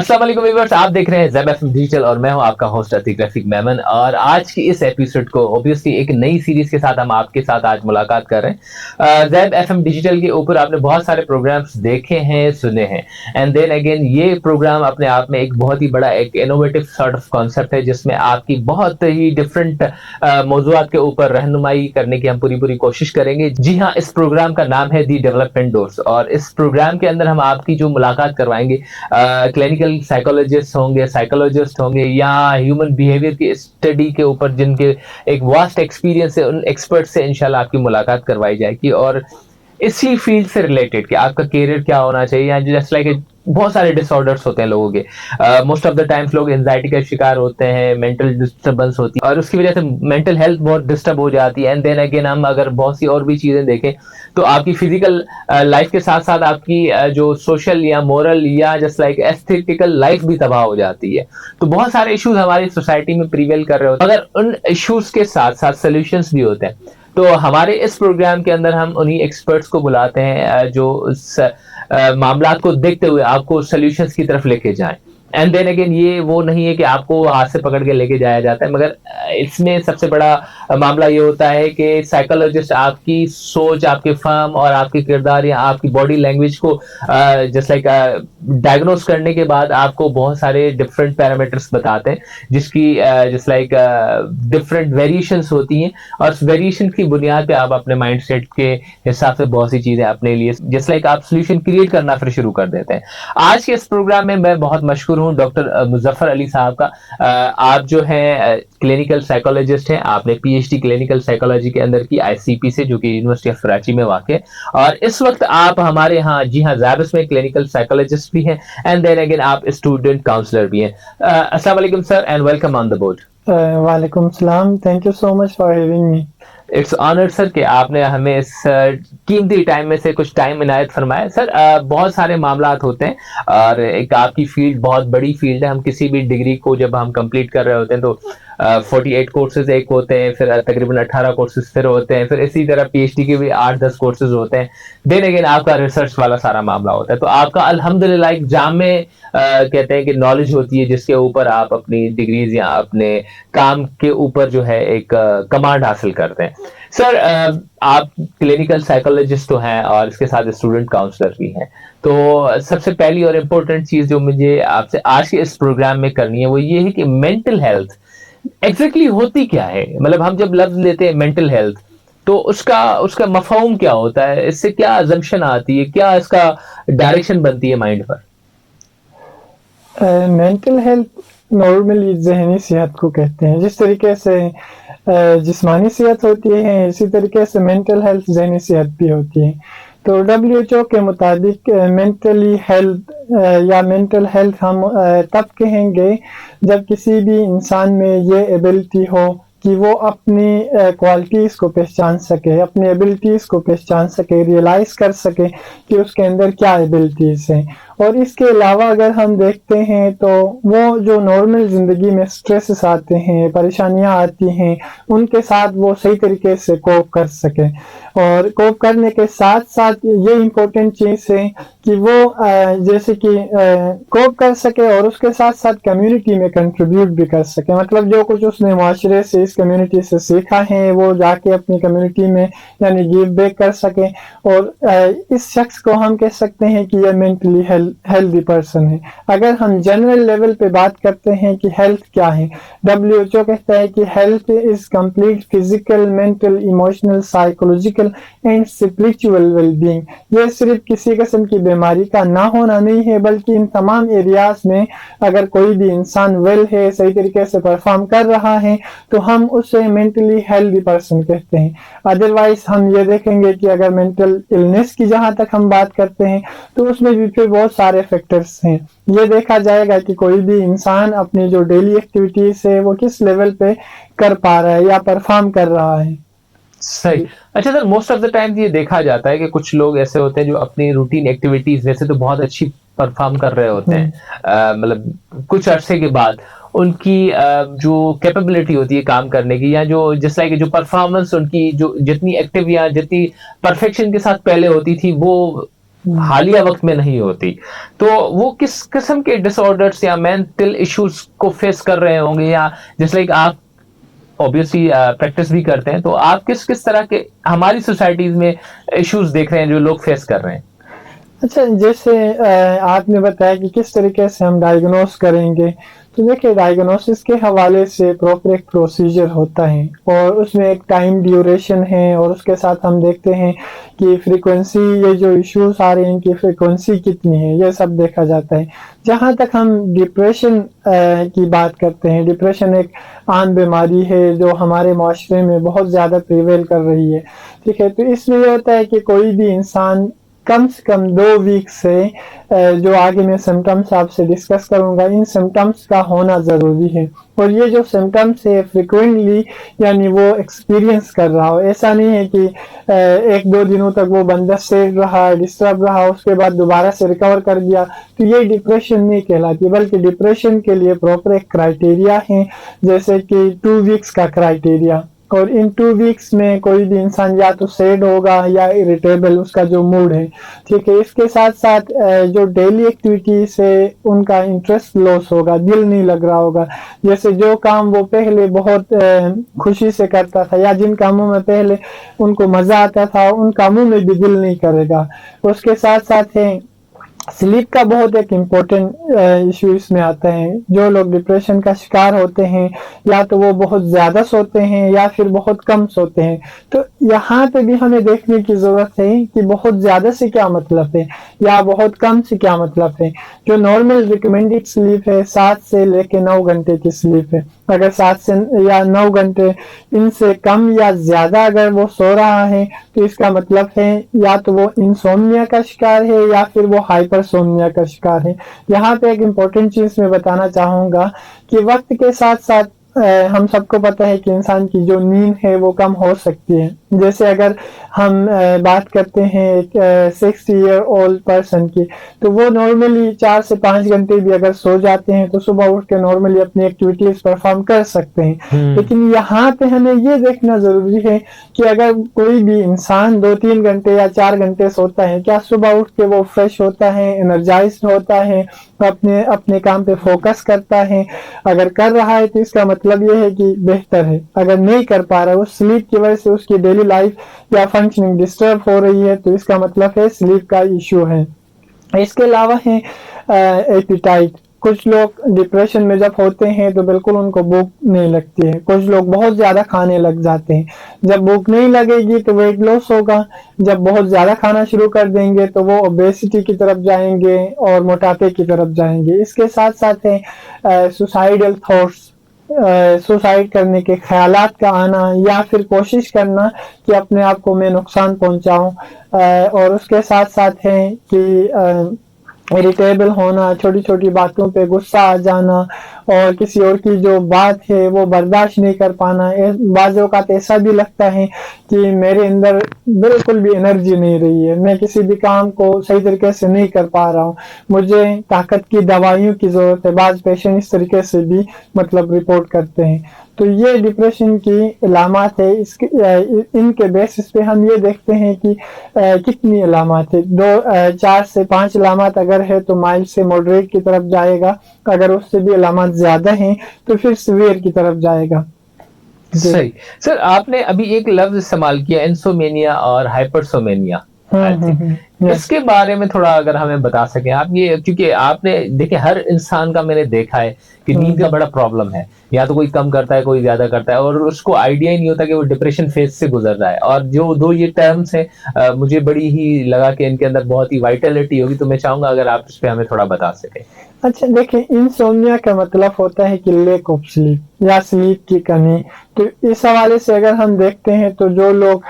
अस्सलाम वालेकुम व्यूअर्स, आप देख रहे हैं ज़ैब एफएम डिजिटल और मैं हूं आपका होस्ट अतीक रफीक मेमन। और आज की इस एपिसोड को ऑब्वियसली एक नई सीरीज के साथ हम आपके साथ आज मुलाकात कर रहे हैं। ज़ैब एफएम डिजिटल के ऊपर आपने बहुत सारे प्रोग्राम्स देखे हैं, सुने हैं, एंड देन अगेन ये प्रोग्राम अपने आप में एक बहुत ही बड़ा एक इनोवेटिव सॉर्ट ऑफ कॉन्सेप्ट है, जिसमें आपकी बहुत ही डिफरेंट मौज़ूआत के ऊपर रहनुमाई करने की हम पूरी पूरी कोशिश करेंगे। जी हाँ, इस प्रोग्राम का नाम है दी डेवलपमेंट डोर्स, और इस प्रोग्राम के अंदर हम आपकी जो मुलाकात करवाएंगे क्लिनिकल साइकोलॉजिस्ट होंगे, साइकोलॉजिस्ट होंगे, या ह्यूमन बिहेवियर की स्टडी के ऊपर जिनके एक वास्ट एक्सपीरियंस है, उन एक्सपर्ट से इंशाल्लाह आपकी मुलाकात करवाई जाएगी। और इसी फील्ड से रिलेटेड कि आपका करियर क्या होना चाहिए, या जस्ट लाइक बहुत सारे डिसऑर्डर्स होते हैं लोगों के। मोस्ट ऑफ द टाइम्स लोग एंजाइटी का शिकार होते हैं, मेंटल डिस्टर्बेंस होती है, और उसकी वजह से मेंटल हेल्थ बहुत डिस्टर्ब हो जाती है। एंड देन अगेन हम अगर बहुत सी और भी चीजें देखें तो आपकी फिजिकल लाइफ के साथ साथ आपकी जो सोशल या मोरल या जस्ट लाइक एस्थेटिकल लाइफ भी तबाह हो जाती है। तो बहुत सारे इश्यूज हमारी सोसाइटी में प्रिवेल कर रहे होते हैं, मगर उन इश्यूज के साथ साथ सोल्यूशंस भी होते हैं। तो हमारे इस प्रोग्राम के अंदर हम उन्हीं एक्सपर्ट्स को बुलाते हैं जो उस मामलात को देखते हुए आपको सोल्यूशंस की तरफ लेके जाएं। एंड देन अगेन ये वो नहीं है कि आपको हाथ से पकड़ के लेके जाया जाता है, मगर इसमें सबसे बड़ा मामला ये होता है कि साइकोलॉजिस्ट आपकी सोच, आपके फर्म और आपके किरदार या आपकी बॉडी लैंग्वेज को जस्ट लाइक डायग्नोस करने के बाद आपको बहुत सारे डिफरेंट पैरामीटर्स बताते हैं, जिसकी जस्ट लाइक डिफरेंट वेरिएशंस होती हैं, और उस वेरिएशन की बुनियाद पे आप अपने माइंड सेट के हिसाब से बहुत सी चीजें अपने लिए जस्ट लाइक आप सोल्यूशन क्रिएट करना फिर शुरू कर देते हैं। आज के इस प्रोग्राम में मैं बहुत मशहूर हूं डॉक्टर मुजफ्फर अली साहब का। आप जो है क्लिनिकल साइकोलॉजिस्ट हैं, आपने पीएचडी क्लिनिकल साइकोलॉजी के अंदर की आईसीपी से, जो कि यूनिवर्सिटी ऑफ कराची में वाक़ है, और इस वक्त आप हमारे यहाँ जी हाँ ज़ैबिस में क्लिनिकल साइकोलॉजिस्ट भी हैं, एंड देन अगेन आप स्टूडेंट काउंसलर भी हैं। अस्सलाम वालेकुम sir, and welcome on the board. वालेकुम सलाम, thank you so much for having me. It's honour sir कि आपने हमें इस कीमती टाइम में से कुछ टाइम इनायत फरमाया। सर बहुत सारे मामलात होते हैं, और एक आपकी फील्ड बहुत बड़ी फील्ड है। हम किसी भी डिग्री को जब हम कंप्लीट कर रहे होते हैं तो 48 कोर्सेज एक होते हैं, फिर तकरीबन 18 कोर्सेज फिर होते हैं, फिर इसी तरह पीएचडी के भी 8-10 कोर्सेज होते हैं। देन अगेन आपका रिसर्च वाला सारा मामला होता है। तो आपका अल्हम्दुलिल्लाह एक जामे कहते हैं कि नॉलेज होती है, जिसके ऊपर आप अपनी डिग्रीज या अपने काम के ऊपर जो है एक कमांड हासिल करते हैं। सर आप क्लिनिकल साइकोलॉजिस्ट तो हैं और इसके साथ स्टूडेंट काउंसलर भी हैं। तो सबसे पहली और इम्पोर्टेंट चीज जो मुझे आपसे आज के इस प्रोग्राम में करनी है वो ये है कि मेंटल हेल्थ एग्जैक्टली होती क्या है। मतलब हम जब लफ्ज लेते हैं मेंटल हेल्थ, तो उसका उसका मफहूम क्या होता है, इससे क्या अजम्पशन आती है, क्या इसका डायरेक्शन बनती है माइंड पर। मेंटल हेल्थ नॉर्मली जहनी सेहत को कहते हैं। जिस तरीके से जिस्मानी सेहत होती है, इसी तरीके से मेंटल हेल्थ जहनी सेहत भी होती है। तो WHO के मुताबिक मेंटली हेल्थ या मेंटल हेल्थ हम तब कहेंगे जब किसी भी इंसान में ये एबिलिटी हो कि वो अपनी क्वालिटीज़ को पहचान सके, अपनी एबिलिटीज़ को पहचान सके, रियलाइज़ कर सके कि उसके अंदर क्या एबिलिटीज़ हैं। और इसके अलावा अगर हम देखते हैं तो वो जो नॉर्मल ज़िंदगी में स्ट्रेसेस आते हैं, परेशानियां आती हैं, उनके साथ वो सही तरीके से कोप कर सके। और कोप करने के साथ साथ ये इम्पोर्टेंट चीज़ है कि वो जैसे कि कोप कर सके और उसके साथ साथ कम्युनिटी में कंट्रीब्यूट भी कर सके। मतलब जो कुछ उसने माशरे से, इस कम्युनिटी से सीखा है, वो जाके अपनी कम्युनिटी में यानी गिव बैक कर सके। और इस शख्स को हम कह सकते हैं कि यह मेंटली हेल्दी पर्सन है। अगर हम जनरल लेवल पे बात करते हैं कि हेल्थ क्या है, WHO कहता है कि health is complete physical, mental, emotional, psychological and spiritual wellbeing. ये सिर्फ किसी किस्म की बीमारी का ना होना नहीं है, बल्कि इन तमाम एरियाज में अगर कोई भी इंसान वेल है, सही तरीके से परफॉर्म कर रहा है, तो हम उसे मेंटली हेल्दी पर्सन कहते हैं। अदरवाइज हम ये देखेंगे कि अगर मेंटल इलनेस की जहां तक हम बात करते हैं तो उसमें भी फिर बहुत सारे फैक्टर्स हैं। ये देखा जाएगा कि कोई भी इंसान अपनी जो डेली एक्टिविटीज है वो किस लेवल पे कर पा रहा है या परफॉर्म कर रहा है। सही। अच्छा sir, most of the time ये देखा जाता है कि कुछ लोग ऐसे होते हैं जो अपनी रूटीन एक्टिविटीज वैसे तो बहुत अच्छी परफॉर्म कर रहे होते हैं, मतलब कुछ अरसे के बाद उनकी जो कैपेबिलिटी होती है काम करने की, या जो जिस लाइक जो परफॉर्मेंस उनकी जो जितनी एक्टिव या जितनी परफेक्शन के साथ पहले होती थी, वो حالیہ وقت میں نہیں ہوتی. تو وہ کس قسم کے ڈس آرڈرس یا مینٹل ایشوز کو فیس کر رہے ہوں گے, یا جس لائک آپ اوبیسلی پریکٹس بھی کرتے ہیں, تو آپ کس طرح کے ہماری سوسائٹیز میں ایشوز دیکھ رہے ہیں جو لوگ فیس کر رہے ہیں؟ اچھا, جیسے آپ نے بتایا کہ کس طریقے سے ہم ڈائگنوز کریں گے, تو دیکھیں ڈائگنوسس کے حوالے سے پراپر ایک پروسیجر ہوتا ہے اور اس میں ایک ٹائم ڈیوریشن ہے, اور اس کے ساتھ ہم دیکھتے ہیں کہ فریکوینسی, یہ جو ایشوز آ رہے ہیں ان کی فریکوینسی کتنی ہے, یہ سب دیکھا جاتا ہے. جہاں تک ہم ڈپریشن کی بات کرتے ہیں, ڈپریشن ایک عام بیماری ہے جو ہمارے معاشرے میں بہت زیادہ پریویل کر رہی ہے. ٹھیک ہے, تو اس میں یہ ہوتا ہے کہ کوئی بھی انسان کم سے کم 2 ویک سے, جو آگے میں سمٹمس آپ سے ڈسکس کروں گا, ان سمٹمس کا ہونا ضروری ہے. اور یہ جو سمٹمس ہے فریکوینٹلی یعنی وہ ایکسپیرینس کر رہا ہو, ایسا نہیں ہے کہ 1-2 دنوں تک وہ بندہ سیڈ رہا, ڈسٹرب رہا, اس کے بعد دوبارہ سے ریکور کر گیا, تو یہ ڈپریشن نہیں کہلاتی, بلکہ ڈپریشن کے لیے پراپر ایک کرائٹیریا ہے, جیسے کہ 2 ویکس کا کرائٹیریا. اور ان 2 ویکس میں کوئی بھی انسان یا تو سیڈ ہوگا یا اریٹیبل, اس کا جو موڈ ہے. ٹھیک ہے, اس کے ساتھ ساتھ جو ڈیلی ایکٹیویٹی سے ان کا انٹرسٹ لاس ہوگا, دل نہیں لگ رہا ہوگا. جیسے جو کام وہ پہلے بہت خوشی سے کرتا تھا یا جن کاموں میں پہلے ان کو مزہ آتا تھا, ان کاموں میں بھی دل نہیں کرے گا. اس کے ساتھ ساتھ ہے سلیپ کا بہت ایک امپورٹنٹ ایشو اس میں آتا ہے. جو لوگ ڈپریشن کا شکار ہوتے ہیں یا تو وہ بہت زیادہ سوتے ہیں یا پھر بہت کم سوتے ہیں. تو یہاں پہ بھی ہمیں دیکھنے کی ضرورت ہے کہ بہت زیادہ سے کیا مطلب ہے یا بہت کم سے کیا مطلب ہے. جو نارمل ریکمینڈڈ سلیپ ہے 7 سے لے کے 9 گھنٹے کی سلیپ ہے. اگر 7 سے یا 9 گھنٹے ان سے کم یا زیادہ اگر وہ سو رہا ہے تو اس کا مطلب ہے یا تو وہ انسومنیا کا شکار ہے یا پھر وہ ہائپر سومنیا کا شکار ہے. یہاں پہ ایک امپورٹنٹ چیز میں بتانا چاہوں گا کہ وقت کے ساتھ ساتھ ہم سب کو پتہ ہے کہ انسان کی جو نیند ہے وہ کم ہو سکتی ہے. جیسے اگر ہم بات کرتے ہیں ایک 60 ایئر اولڈ پرسن کی, تو وہ نارملی 4 سے 5 گھنٹے بھی اگر سو جاتے ہیں تو صبح اٹھ کے نارملی اپنی ایکٹیویٹیز پرفارم کر سکتے ہیں. لیکن یہاں پہ ہمیں یہ دیکھنا ضروری ہے کہ اگر کوئی بھی انسان 2-3 گھنٹے یا 4 گھنٹے سوتا ہے, کیا صبح اٹھ کے وہ فریش ہوتا ہے, انرجائزڈ ہوتا ہے, اپنے کام پہ فوکس کرتا ہے؟ اگر کر رہا ہے تو اس کا مطلب یہ ہے کہ بہتر ہے. اگر نہیں کر پا رہا ہے, اس سلیپ کی وجہ سے اس کی ڈیلی لائف یا فنکشننگ ڈسٹرب ہو رہی ہے, تو اس کا مطلب ہے سلیپ کا ایشو ہے. اس کے علاوہ ہے ایپیٹائٹ. کچھ لوگ ڈپریشن میں جب ہوتے ہیں تو بالکل ان کو بھوک نہیں لگتی ہے. کچھ لوگ بہت زیادہ کھانے لگ جاتے ہیں. جب بھوک نہیں لگے گی تو ویٹ لاس ہوگا. جب بہت زیادہ کھانا شروع کر دیں گے تو وہ اوبیسٹی کی طرف جائیں گے اور موٹاپے کی طرف جائیں گے. اس کے ساتھ ساتھ ہے سوسائڈل تھاٹس, سوسائڈ کرنے کے خیالات کا آنا یا پھر کوشش کرنا کہ اپنے آپ کو میں نقصان پہنچاؤں. اور اس کے ساتھ ساتھ ہے کہ اریٹیبل ہونا, چھوٹی چھوٹی باتوں پہ غصہ آ جانا اور کسی اور کی جو بات ہے وہ برداشت نہیں کر پانا. بعض اوقات ایسا بھی لگتا ہے کہ میرے اندر بالکل بھی انرجی نہیں رہی ہے, میں کسی بھی کام کو صحیح طریقے سے نہیں کر پا رہا ہوں, مجھے طاقت کی دوائیوں کی ضرورت ہے. بعض پیشنٹ اس طریقے سے بھی مطلب رپورٹ کرتے ہیں. تو یہ ڈپریشن کی علامات ہے. ان کے بیسس پہ ہم یہ دیکھتے ہیں کہ کتنی علامات ہے. 4 سے 5 علامات اگر ہے تو مائلڈ سے ماڈریٹ کی طرف جائے گا. اگر اس سے بھی علامات زیادہ ہیں تو پھر سیویئر کی طرف جائے گا. صحیح. سر آپ نے ابھی ایک لفظ استعمال کیا, انسومینیا اور ہائپرسومینیا. اس کے بارے میں تھوڑا اگر ہمیں بتا سکیں آپ, یہ کیونکہ آپ نے دیکھیں ہر انسان کا میں نے دیکھا ہے کہ نیند کا بڑا پرابلم ہے, یا تو کوئی کم کرتا ہے کوئی زیادہ کرتا ہے, اور اس کو آئیڈیا ہی نہیں ہوتا کہ وہ ڈپریشن فیز سے گزر رہا ہے. اور جو 2 یہ ٹرمز ہیں مجھے بڑی ہی لگا کہ ان کے اندر بہت ہی وائٹلٹی ہوگی, تو میں چاہوں گا اگر آپ اس پہ ہمیں تھوڑا بتا سکیں. اچھا دیکھیں, انسومنیا کا مطلب ہوتا ہے کہ لیک آف سلیپ یا سلیپ کی کمی. تو اس حوالے سے اگر ہم دیکھتے ہیں تو جو لوگ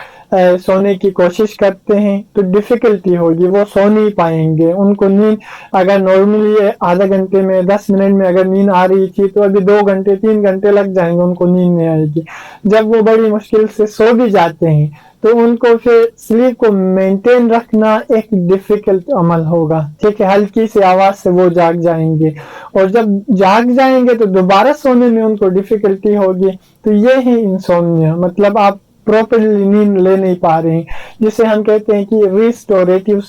سونے کی کوشش کرتے ہیں تو ڈیفیکلٹی ہوگی, وہ سو نہیں پائیں گے. ان کو نیند اگر نارملی آدھا گھنٹے میں 10 منٹ میں اگر نیند آ رہی تھی تو ابھی 2 گھنٹے 3 گھنٹے لگ جائیں گے, ان کو نیند نہیں آئے گی. جب وہ بڑی مشکل سے سو بھی جاتے ہیں تو ان کو پھر سلیپ کو مینٹین رکھنا ایک ڈیفیکلٹ عمل ہوگا. ٹھیک ہے, ہلکی سی آواز سے وہ جاگ جائیں گے, اور جب جاگ جائیں گے تو دوبارہ سونے میں ان کو ڈیفیکلٹی ہوگی. تو یہ ہے انسومنیا. مطلب آپ प्रॉपरली नींद ले नहीं पा रहे हैं, जिसे हम कहते हैं कि रिस्टोरेटिव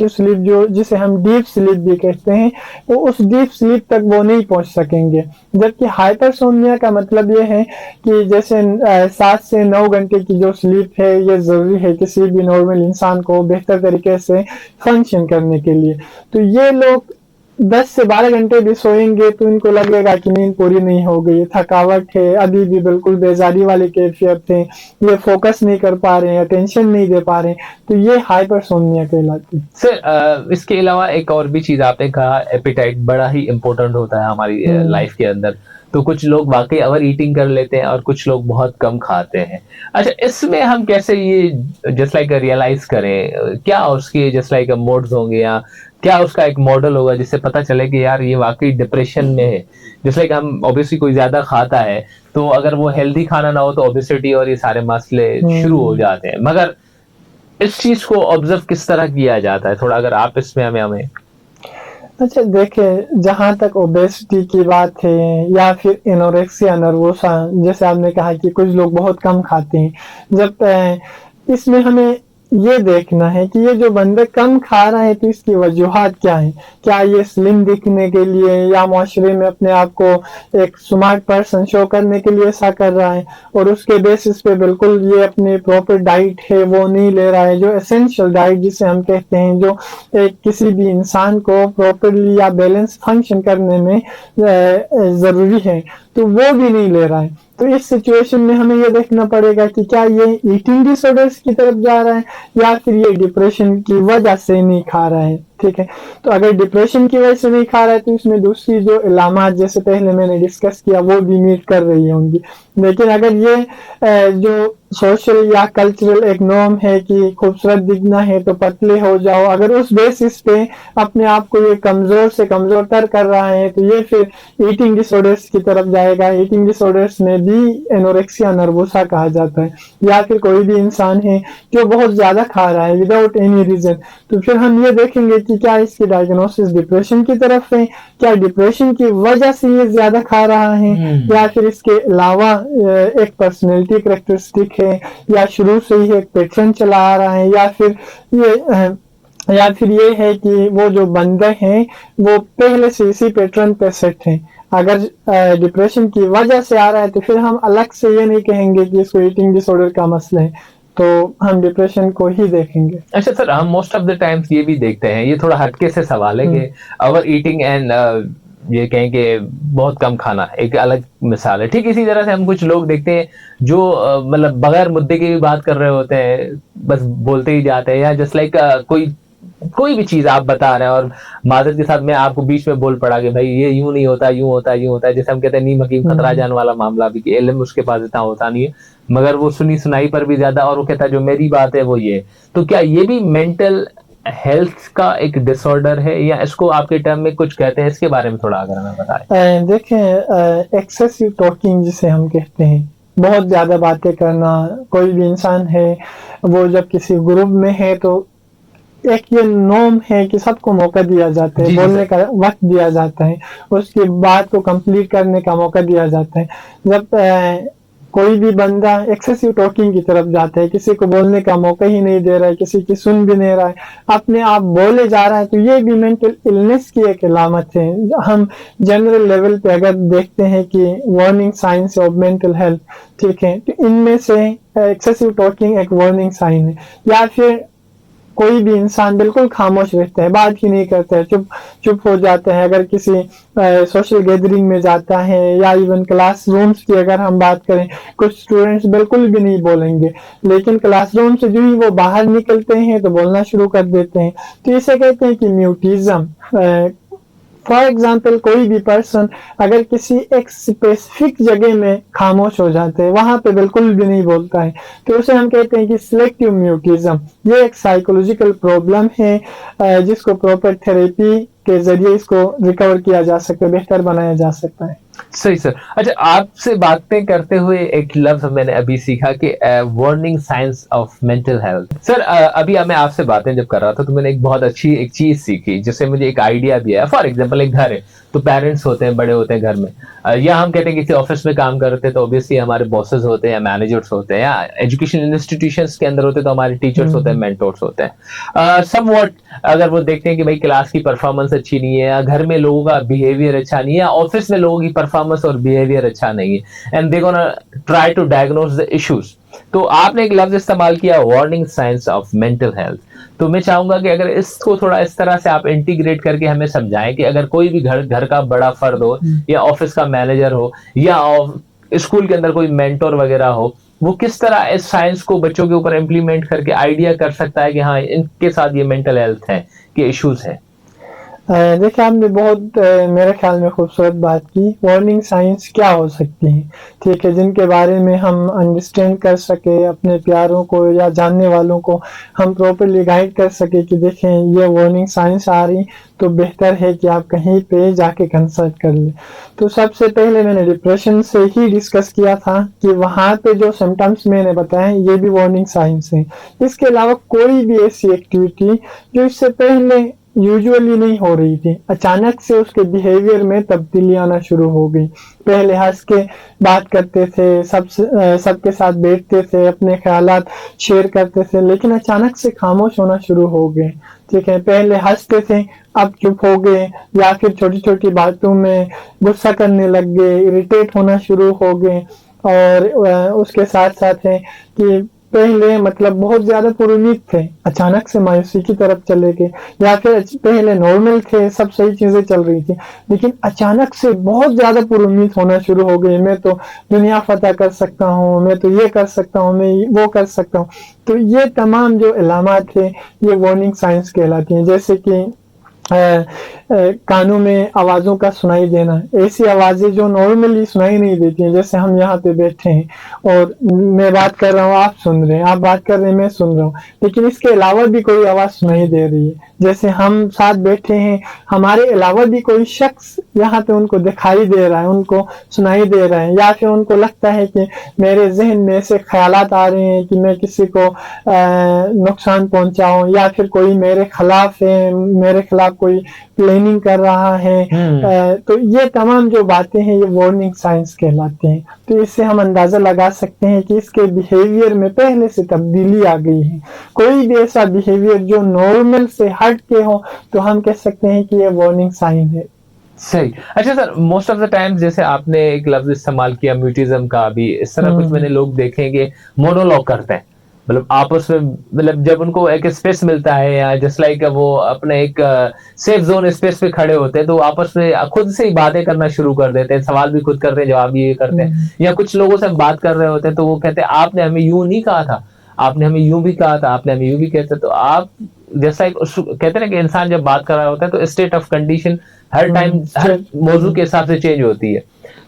स्लीप जो जिसे हम डीप स्लीप भी कहते हैं, वो उस डीप स्लीप तक वो नहीं पहुंच सकेंगे। जबकि हाइपरसोमनिया का मतलब ये है कि जैसे 7 से 9 घंटे की जो स्लीप है ये जरूरी है किसी भी नॉर्मल इंसान को बेहतर तरीके से फंक्शन करने के लिए। तो ये लोग 10 से 12 घंटे भी सोएंगे तो इनको लगेगा कि नींद पूरी नहीं हो गई, थकावट है, अभी भी बिल्कुल बेजारी वाली कैफियत है, ये फोकस नहीं कर पा रहे हैं, अटेंशन नहीं दे पा रहे हैं, तो ये हाइपरसोमनिया कहलाती है। सर इसके अलावा एक और भी चीज आपने कहा, एपिटाइट बड़ा ही इम्पोर्टेंट होता है हमारी लाइफ के अंदर। तो कुछ लोग वाकई ओवर ईटिंग कर लेते हैं और कुछ लोग बहुत कम खाते हैं। अच्छा, इसमें हम कैसे ये जस्ट लाइक रियलाइज करें, क्या उसके जस्ट लाइक मोड्स होंगे या क्या उसका एक मॉडल होगा जिससे पता चले कि यार ये वाकई डिप्रेशन में है? जस्ट लाइक हम ऑब्वियसली कोई ज्यादा खाता है तो अगर वो हेल्दी खाना ना हो तो ओबेसिटी और ये सारे मसले शुरू हो जाते हैं, मगर इस चीज को ऑब्जर्व किस तरह किया जाता है? थोड़ा अगर आप इसमें हमें अच्छा देखिए, जहाँ तक ओबेसिटी की बात है या फिर एनोरेक्सिया नर्वोसा, जैसे आपने कहा कि कुछ लोग बहुत कम खाते हैं, जब इसमें हमें ये देखना है कि ये जो बंदे कम खा रहे हैं तो इसकी वजूहात क्या है। क्या ये स्लिम दिखने के लिए या माशरे में अपने आप को एक स्मार्ट पर्सन शो करने के लिए ऐसा कर रहा है, और उसके बेसिस पे बिल्कुल ये अपनी प्रॉपर डाइट है वो नहीं ले रहा है, जो एसेंशियल डाइट जिसे हम कहते हैं, जो एक किसी भी इंसान को प्रॉपरली या बैलेंस फंक्शन करने में ज़रूरी है, तो वो भी नहीं ले रहा है। तो इस सिचुएशन में हमें ये देखना पड़ेगा कि क्या ये ईटिंग डिसऑर्डर्स की तरफ जा रहा है या फिर ये डिप्रेशन की वजह से नहीं खा रहा है। ठीक है, तो अगर डिप्रेशन की वजह से नहीं खा रहा है तो इसमें दूसरी जो इलामात जैसे पहले मैंने डिस्कस किया वो भी मीट कर रही होंगी। लेकिन अगर ये जो सोशल या कल्चरल एक नॉर्म है कि खूबसूरत दिखना है तो पतले हो जाओ, अगर उस बेसिस पे अपने आप को ये कमजोर से कमजोर तर कर रहा है तो ये फिर ईटिंग डिसऑर्डर्स की तरफ जाएगा। ईटिंग डिसऑर्डर्स में भी एनोरेक्सिया नर्वोसा कहा जाता है। या फिर कोई भी इंसान है जो बहुत ज्यादा खा रहा है विदाउट एनी रीजन, तो फिर हम ये देखेंगे कि क्या इसकी डायग्नोसिस डिप्रेशन की तरफ है, क्या डिप्रेशन की वजह से ये ज्यादा खा रहा है, या फिर इसके अलावा एक पर्सनैलिटी कैरेक्टरिस्टिक है, या शुरू से ही एक पैटर्न चला आ रहा है, या फिर ये है कि वो जो बंदे हैं वो पहले से इसी पैटर्न पे सेट हैं। अगर डिप्रेशन की वजह से आ रहा है तो फिर हम अलग से ये नहीं कहेंगे कि इसको ईटिंग डिसऑर्डर का मसला है, तो हम डिप्रेशन को ही देखेंगे। अच्छा सर, हम मोस्ट ऑफ द टाइम्स ये भी देखते हैं, ये थोड़ा हटके से सवाल है कि ओवर ईटिंग एंड ये कहें कि बहुत कम खाना एक अलग मिसाल है। ठीक इसी तरह से हम कुछ लोग देखते हैं जो मतलब बगैर मुद्दे की भी बात कर रहे होते हैं, बस बोलते ही जाते हैं, या जस्ट लाइक कोई भी चीज आप बता रहे हैं और मादर के साथ मैं आपको बीच में बोल पड़ा कि भाई ये यूं नहीं होता, यूं होता है, यूं होता है। जैसे हम कहते हैं नीम हकीम खतरा जान वाला मामला भी, कि इल्म उसके पास इतना होता नहीं है, मगर वो सुनी सुनाई पर भी ज्यादा, और वो कहता है जो मेरी बात है वो ये। तो क्या ये भी मेंटल हेल्थ का एक डिसऑर्डर है, या इसको आपके टर्म में कुछ कहते हैं? इसके बारे में थोड़ा अगर हमें बताएं। देखें, एक्सेसिव टॉकिंग जिसे हम कहते हैं, बहुत ज्यादा बातें करना। कोई भी इंसान है वो जब किसी ग्रुप में है तो एक ये नॉर्म है कि सबको मौका दिया जाता है, बोलने का वक्त दिया जाता है, उसकी बात को कंप्लीट करने का मौका दिया जाता है। जब कोई भी बंदा एक्सेसिव टॉकिंग की तरफ जाता है, किसी को बोलने का मौका ही नहीं दे रहा है, किसी की सुन भी नहीं रहा है, अपने आप बोले जा रहा है, तो ये भी मेंटल इलनेस की एक अलामत है। हम जनरल लेवल पे अगर देखते हैं कि warning signs of mental health, ठीक है, तो इनमें से एक्सेसिव टॉकिंग एक वार्निंग साइन है। या फिर कोई भी इंसान बिल्कुल खामोश रहता है, बात ही नहीं करता है, चुप हो जाता है। अगर किसी सोशल गैदरिंग में जाता है या इवन क्लासरूम्स की अगर हम बात करें, कुछ स्टूडेंट्स बिल्कुल भी नहीं बोलेंगे, लेकिन क्लासरूम से जो ही वो बाहर निकलते हैं तो बोलना शुरू कर देते हैं। तो इसे कहते हैं कि म्यूटिज्म। फॉर एग्जाम्पल, कोई भी पर्सन अगर किसी एक स्पेसिफिक जगह में खामोश हो जाते हैं, वहां पे बिल्कुल भी नहीं बोलता है, तो उसे हम कहते हैं कि सिलेक्टिव म्यूटिज्म। ये एक साइकोलॉजिकल प्रॉब्लम है जिसको प्रॉपर थेरेपी के जरिए इसको रिकवर किया जा सकता है, बेहतर बनाया जा सकता है। सही सर। अच्छा, आपसे बातें करते हुए एक लफ्ज मैंने अभी सीखा कि warning signs of mental health. Sir अभी मैं आपसे बातें जब कर रहा था तो मैंने एक बहुत अच्छी एक चीज सीखी जिससे मुझे एक आइडिया भी आया। फॉर एग्जांपल एक घर है तो पेरेंट्स होते हैं, बड़े होते हैं घर में, या हम कहते हैं किसी ऑफिस में काम करते हैं तो ऑब्वियसली हमारे बॉसेस होते हैं या मैनेजर्स होते हैं, या एजुकेशन इंस्टीट्यूशंस के अंदर होते हैं तो हमारे टीचर्स होते हैं, मेंटोर्स होते हैं। समवॉट अगर वो देखते हैं कि भाई क्लास की परफॉर्मेंस अच्छी नहीं है, या घर में लोगों का बिहेवियर अच्छा नहीं है, या ऑफिस में लोगों की परफॉर्मेंस और बिहेवियर अच्छा नहीं है, and they gonna try to diagnose the issues. तो आपने एक लफ्ज इस्तेमाल किया, warning signs of mental health. तो मैं चाहूंगा कि अगर इसको थोड़ा इस तरह से आप इंटीग्रेट करके हमें समझाएं कि अगर कोई भी घर घर का बड़ा फर्द हो, या ऑफिस का मैनेजर हो, या स्कूल के अंदर कोई मेंटोर वगैरह हो, वो किस तरह इस साइंस को बच्चों के ऊपर इम्प्लीमेंट करके आइडिया कर सकता है कि हाँ इनके साथ ये मेंटल हेल्थ है, के इश्यूज है। देखिए आपने बहुत मेरे ख्याल में खूबसूरत बात की। वार्निंग साइंस क्या हो सकती है, ठीक है, जिनके बारे में हम अंडरस्टैंड कर सके, अपने प्यारों को या जानने वालों को हम प्रॉपर्ली गाइड कर सके कि देखें ये वार्निंग साइंस आ रही, तो बेहतर है कि आप कहीं पे जाके कंसल्ट कर लें। तो सबसे पहले मैंने डिप्रेशन से ही डिस्कस किया था कि वहाँ पे जो सिम्टम्स मैंने बताए ये भी वार्निंग साइंस है। इसके अलावा कोई भी ऐसी एक्टिविटी जो इससे पहले यूजुअली नहीं हो रही थी, अचानक से उसके बिहेवियर में तब्दीली आना शुरू हो गई। पहले हंस के बात करते थे, सबके साथ बैठते थे, अपने ख्यालात शेयर करते थे, लेकिन अचानक से खामोश होना शुरू हो गए। ठीक है, पहले हंसते थे, अब चुप हो गए, या फिर छोटी छोटी बातों में गुस्सा करने लग गए, इरिटेट होना शुरू हो गए। और उसके साथ साथ है कि पहले मतलब बहुत ज्यादा पुरुमित थे, अचानक से मायूसी की तरफ चले गए, या फिर पहले नॉर्मल थे, सब सही चीजें चल रही थी, लेकिन अचानक से बहुत ज्यादा पुरुमित होना शुरू हो गए। मैं तो दुनिया फतह कर सकता हूँ, मैं तो ये कर सकता हूँ, मैं वो कर सकता हूँ। तो ये तमाम जो इलामात थे ये वार्निंग साइंस कहलाती हैं। जैसे कि कानों में आवाजों का सुनाई देना, ऐसी आवाजें जो नॉर्मली सुनाई नहीं देती हैं, जैसे हम यहाँ पे बैठे हैं और मैं बात कर रहा हूँ, आप सुन रहे हैं, आप बात कर रहे हैं, मैं सुन रहा हूँ, लेकिन इसके अलावा भी कोई आवाज सुनाई दे रही है। जैसे हम साथ बैठे हैं, हमारे अलावा भी कोई शख्स यहाँ पे उनको दिखाई दे रहा है, उनको सुनाई दे रहा है, या फिर उनको लगता है कि मेरे जहन में ऐसे ख्यालात आ रहे हैं कि मैं किसी को नुकसान पहुंचाऊं, या फिर कोई मेरे खिलाफ है, मेरे खिलाफ कोई प्लानिंग कर रहा है। तो ये तमाम जो बातें हैं ये वार्निंग साइंस कहलाते हैं। तो इससे हम अंदाजा लगा सकते हैं कि इसके बिहेवियर में पहले से तब्दीली आ गई है। कोई भी ऐसा बिहेवियर जो नॉर्मल से हट के हो तो हम कह सकते हैं कि ये वार्निंग साइन है। सही। अच्छा sir, most of the time जैसे आपने एक लफ्ज इस्तेमाल किया म्यूटिज्म का भी, इस तरह कुछ मैंने लोग देखेंगे मोनोलॉग करते हैं, मतलब आपस में, मतलब जब उनको एक स्पेस मिलता है, या जस्ट लाइक वो अपने एक सेफ जोन स्पेस पे खड़े होते हैं तो आपस में खुद से ही बातें करना शुरू कर देते हैं, सवाल भी खुद करते हैं, जवाब भी ये करते हैं। या कुछ लोगों से हम बात कर रहे होते हैं तो वो कहते हैं आपने हमें यूं नहीं कहा था, आपने हमें यूं भी कहा था, आपने हमें यूं भी कहते। तो आप जैसा एक कहते हैं ना कि इंसान जब बात कर रहा होता है तो स्टेट ऑफ कंडीशन हर टाइम हर मौजू के हिसाब से चेंज होती है।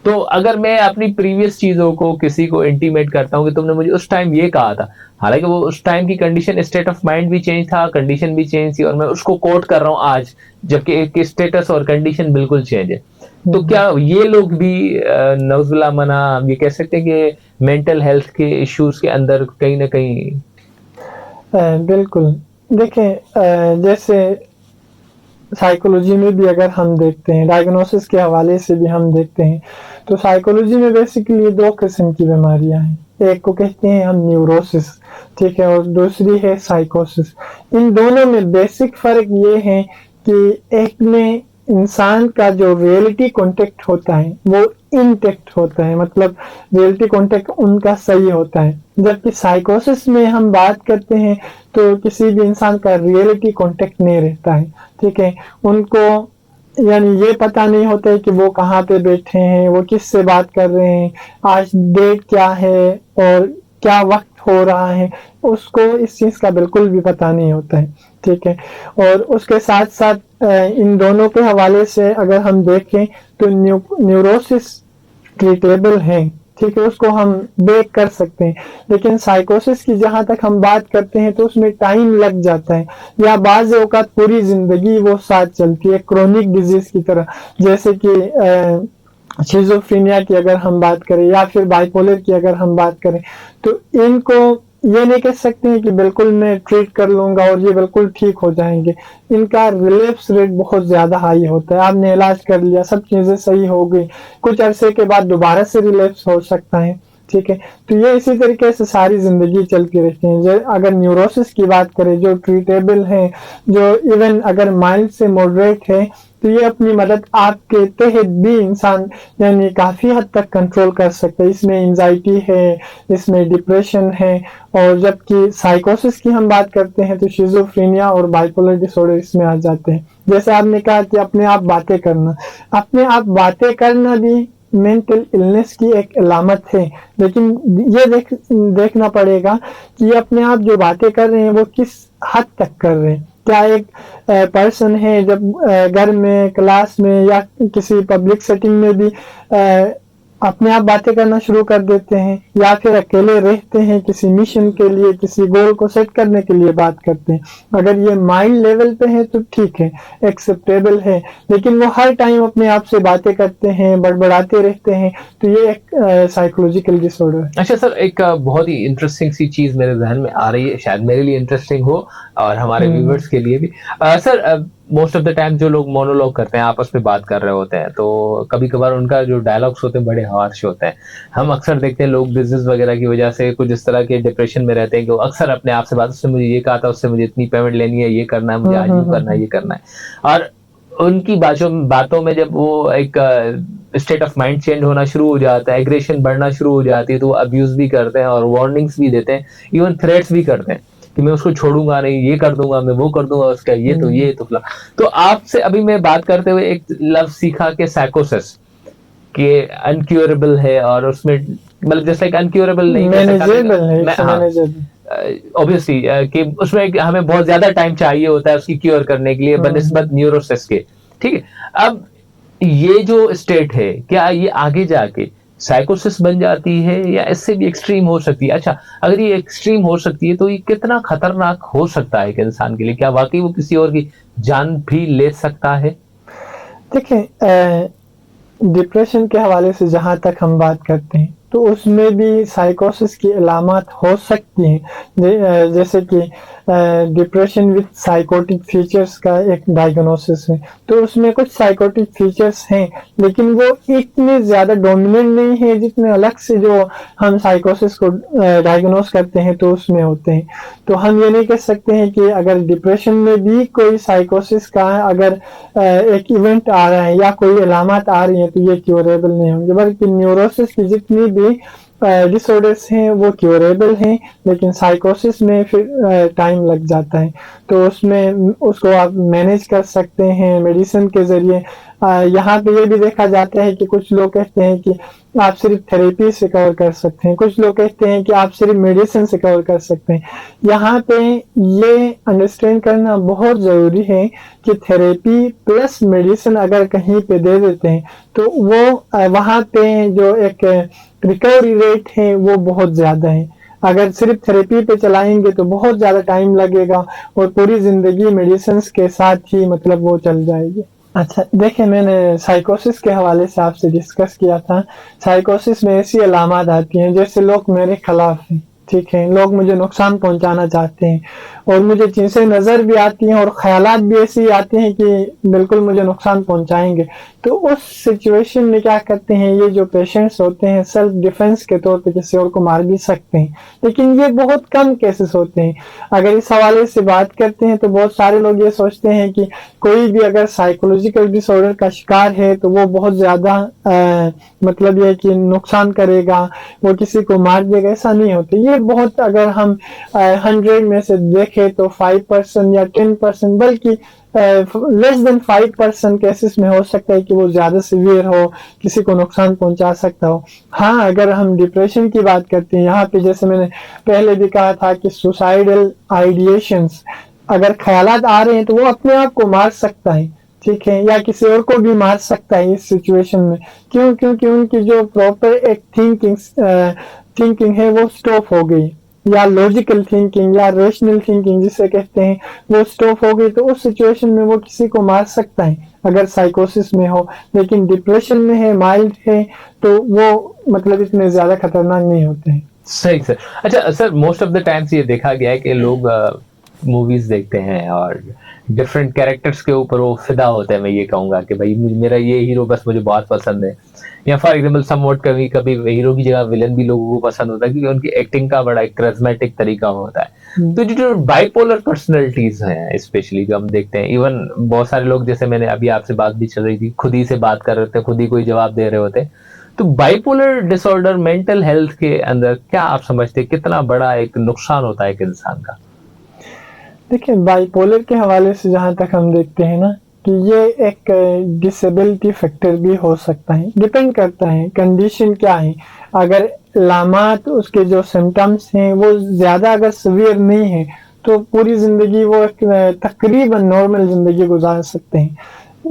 तो अगर मैं अपनी प्रीवियस चीजों को किसी को इंटीमेट करता हूँ कि तुमने मुझे उस टाइम ये कहा था, हालांकि वो उस टाइम की कंडीशन, स्टेट ऑफ माइंड भी चेंज था, कंडीशन भी चेंज थी, और मैं उसको कोट कर रहा हूँ आज, जबकि एक स्टेटस और कंडीशन बिल्कुल चेंज है। तो क्या ये लोग भी नौजुला मना ये कह सकते हैं कि मेंटल हेल्थ के इश्यूज के अंदर कहीं ना कहीं? बिल्कुल। देखें, जैसे साइकोलॉजी में भी अगर हम देखते हैं, डायग्नोसिस के हवाले से भी हम देखते हैं, तो साइकोलॉजी में बेसिकली दो किस्म की बीमारियां हैं। एक को कहते हैं हम न्यूरोसिस, ठीक है, और दूसरी है साइकोसिस। इन दोनों में बेसिक फर्क ये है कि एक में इंसान का जो रियलिटी कांटेक्ट होता है वो इंटेक्ट होता है, मतलब रियलिटी कांटेक्ट उनका सही होता है, जबकि साइकोसिस में हम बात करते हैं तो किसी भी इंसान का रियलिटी कांटेक्ट नहीं रहता है। ठीक है, उनको यानी ये पता नहीं होता है कि वो कहाँ पे बैठे हैं, वो किससे बात कर रहे हैं, आज डेट क्या है और क्या वक्त हो रहा है, उसको इस चीज का बिल्कुल भी पता नहीं होता है। ठीक है, और उसके साथ साथ इन दोनों के हवाले से अगर हम देखें तो न्यूरोसिस ट्रीटेबल है, ठीक है, उसको हम ब्रेक कर सकते हैं, लेकिन साइकोसिस की जहां तक हम बात करते हैं तो उसमें टाइम लग जाता है, या बाज़ औक़ात पूरी जिंदगी वो साथ चलती है, क्रोनिक डिजीज की तरह। जैसे कि शिज़ोफ्रेनिया की अगर हम बात करें या फिर बाइपोलर की अगर हम बात करें, तो इनको ये नहीं कह सकते हैं कि बिल्कुल मैं ट्रीट कर लूँगा और ये बिल्कुल ठीक हो जाएँगे। इनका रिलैप्स रेट बहुत ज़्यादा हाई होता है। आपने इलाज कर लिया, सब चीज़ें सही हो गई, कुछ अरसे के बाद दोबारा से रिलैप्स हो सकता है, ठीक है? तो ये इसी तरीके से सारी ज़िंदगी चलती रहती है। अगर न्यूरोसिस की बात करें, जो ट्रीटेबल है, जो इवन अगर माइल्ड से मॉडरेट है, तो ये अपनी मदद आपके तहत भी इंसान यानी काफ़ी हद तक कंट्रोल कर सकता है। इसमें एंजाइटी है, इसमें डिप्रेशन है, और जबकि साइकोसिस की हम बात करते हैं तो शिज़ोफ्रेनिया और बाइपोलर डिसऑर्डर इसमें आ जाते हैं। जैसे आपने कहा कि अपने आप बातें करना भी मेंटल इलनेस की एक अलामत है, लेकिन ये देखना पड़ेगा कि अपने आप जो बातें कर रहे हैं वो किस हद तक कर रहे हैं। क्या एक पर्सन है जब घर में, क्लास में या किसी पब्लिक सेटिंग में भी अपने आप बातें करना शुरू कर देते हैं, या फिर अकेले रहते हैं किसी मिशन के लिए, किसी गोल को सेट करने के लिए बात करते हैं। अगर ये माइल्ड लेवल पे है तो ठीक है, एक्सेप्टेबल है, लेकिन वो हर टाइम अपने आप से बातें करते हैं, बड़बड़ाते रहते हैं, तो ये एक साइकोलॉजिकल डिसऑर्डर है। अच्छा सर, एक बहुत ही इंटरेस्टिंग सी चीज मेरे जहन में आ रही है, शायद मेरे लिए इंटरेस्टिंग हो और हमारे व्यूवर्स के लिए भी। Sir, most of the time जो लोग मोनोलॉग करते हैं, आपस में बात कर रहे होते हैं, तो कभी कभार उनका जो डायलॉग्स होते हैं बड़े हार्श होते हैं। हम अक्सर देखते हैं लोग बिजनेस वगैरह की वजह से कुछ इस तरह के डिप्रेशन में रहते हैं कि वो अक्सर अपने आप से बात, उससे मुझे ये कहा था, उससे मुझे इतनी पेमेंट लेनी है, ये करना है, मुझे आज ये करना है, ये करना है। और उनकी बातों में जब वो एक स्टेट ऑफ माइंड चेंज होना शुरू हो जाता है, एग्रेशन बढ़ना शुरू हो जाती है, तो वो अब्यूज भी करते हैं और वार्निंग्स भी देते हैं, इवन थ्रेट्स भी करते हैं कि मैं उसको छोड़ूंगा नहीं, ये कर दूंगा, मैं वो कर दूंगा, उसका ये तो फिलहाल। तो आपसे अभी मैं बात करते हुए एक लफ्ज सीखा कि साइकोसिस के अनक्योरेबल है, और उसमें मतलब जैसे एक अनक्योरेबल नहीं कह सकता, ऑब्वियसली कि उसमें हमें बहुत ज्यादा टाइम चाहिए होता है उसकी क्योर करने के लिए बनिस्बत न्यूरोसिस के, ठीक है? अब ये जो स्टेट है, क्या ये आगे जाके साइकोसिस बन जाती है या इससे भी एक्सट्रीम हो सकती है? अच्छा, अगर ये एक्सट्रीम हो सकती है तो ये कितना खतरनाक हो सकता है एक इंसान के लिए? क्या वाकई वो किसी और की जान भी ले सकता है? देखिए, डिप्रेशन के हवाले से जहाँ तक हम बात करते हैं तो उसमें भी साइकोसिस की अलामत हो सकती हैं, जैसे कि डिप्रेशन विद साइकोटिक फीचर्स का एक डायग्नोसिस है, तो उसमें कुछ साइकोटिक फीचर्स हैं, लेकिन वो इतने ज़्यादा डोमिनेंट नहीं है जितने अलग से जो हम साइकोसिस को डायग्नोस करते हैं तो उसमें होते हैं। तो हम ये नहीं कह सकते हैं कि अगर डिप्रेशन में भी कोई साइकोसिस का अगर एक इवेंट आ रहा है या कोई अलामत आ रही है तो ये क्योरेबल नहीं होंगे, बल्कि न्यूरोसिस की जितनी भी डिसऑर्डर्स हैं वो क्योरेबल हैं, लेकिन साइकोसिस में फिर टाइम लग जाता है, तो उसमें उसको आप मैनेज कर सकते हैं मेडिसिन के ज़रिए। यहाँ पे ये भी देखा जाता है कि कुछ लोग कहते हैं कि आप सिर्फ थेरेपी से कवर कर सकते हैं, कुछ लोग कहते हैं कि आप सिर्फ मेडिसिन से कवर कर सकते हैं। यहाँ पे ये अंडरस्टैंड करना बहुत ज़रूरी है कि थेरेपी प्लस मेडिसिन अगर कहीं पे दे देते हैं तो वो वहाँ पे जो एक रिकवरी रेट है वो बहुत ज़्यादा है। अगर सिर्फ थेरेपी पे चलाएंगे तो बहुत ज़्यादा टाइम लगेगा और पूरी ज़िंदगी मेडिसिन के साथ ही मतलब वो चल जाएगी। अच्छा, देखिए, मैंने साइकोसिस के हवाले से आपसे डिस्कस किया था। साइकोसिस में ऐसी अलामत आती हैं जैसे लोग मेरे खिलाफ हैं, ठीक है, लोग मुझे नुकसान पहुंचाना चाहते हैं और मुझे चीज़ें नज़र भी आती हैं और ख्यालात भी ऐसी आते हैं कि बिल्कुल मुझे नुकसान पहुंचाएंगे। तो उस सिचुएशन में क्या करते हैं, ये जो पेशेंट्स होते हैं सेल्फ डिफेंस के तौर पे किसी और को मार भी सकते हैं, लेकिन ये बहुत कम केसेस होते हैं। अगर इस हवाले से बात करते हैं तो बहुत सारे लोग ये सोचते हैं कि कोई भी अगर साइकोलॉजिकल डिसऑर्डर का शिकार है तो वो बहुत ज़्यादा मतलब ये कि नुकसान करेगा, वो किसी को मार देगा, ऐसा नहीं होता। ये बहुत, अगर हम 100 में से देखें तो 5% या 10%, बल्कि लेस देन 5% केसेस में हो सकता है कि वो ज़्यादा सीवियर हो, किसी को नुकसान पहुंचा सकता हो। हाँ, अगर हम डिप्रेशन की बात करते हैं, यहाँ पे जैसे मैंने पहले भी कहा था कि सुसाइडल आइडिएशंस, अगर ख्यालात आ रहे हैं तो वो अपने आप को मार सकता है, ठीक है, या किसी और को भी मार सकता है इस सिचुएशन में। क्यों? क्योंकि उनकी जो प्रॉपर एक थिंकिंग है वो स्टॉप हो गई, या लॉजिकल थिंकिंग या रेशनल थिंकिंग जिसे कहते हैं वो स्टॉप हो गई, तो उस सिचुएशन में वो किसी को मार सकता है। اگر سائیکوسس میں ہو، لیکن ڈپریشن میں ہے، مائلڈ ہے، تو وہ مطلب اتنے زیادہ خطرناک نہیں ہوتے ہیں. صحیح سر. اچھا سر، موسٹ آف دا ٹائمس یہ دیکھا گیا ہے کہ لوگ موویز دیکھتے ہیں اور ڈفرینٹ کیریکٹرس کے اوپر وہ فدا ہوتے ہیں. میں یہ کہوں گا کہ بھائی میرا یہ ہیرو بس مجھے بہت پسند ہے، یا فار ایگزامپل سم واٹ کبھی کبھی ہیرو کی جگہ ولن بھی لوگوں کو پسند ہوتا ہے کیونکہ ان کی ایکٹنگ کا بڑا ایک کرزمیٹک طریقہ ہوتا ہے. تو جو بائی پولر پرسنالٹیز ہیں اسپیشلی جو ہم دیکھتے ہیں، ایون بہت سارے لوگ، جیسے میں نے ابھی آپ سے بات بھی چل رہی تھی، خود ہی سے بات کر رہے تھے، خود ہی کوئی جواب دے رہے ہوتے. تو bipolar disorder mental health کے اندر کیا آپ سمجھتے ہیں کتنا بڑا ایک نقصان ہوتا ہے ایک انسان کا؟ دیکھیں، بائی پولر کے حوالے سے جہاں تک ہم دیکھتے ہیں نا کہ یہ ایک ڈسیبلٹی فیکٹر بھی ہو سکتا ہے. ڈپینڈ کرتا ہے کنڈیشن کیا ہے. اگر علامات، اس کے جو سمٹمس ہیں وہ زیادہ اگر سویئر نہیں ہیں تو پوری زندگی وہ ایک تقریباً نارمل زندگی گزار سکتے ہیں.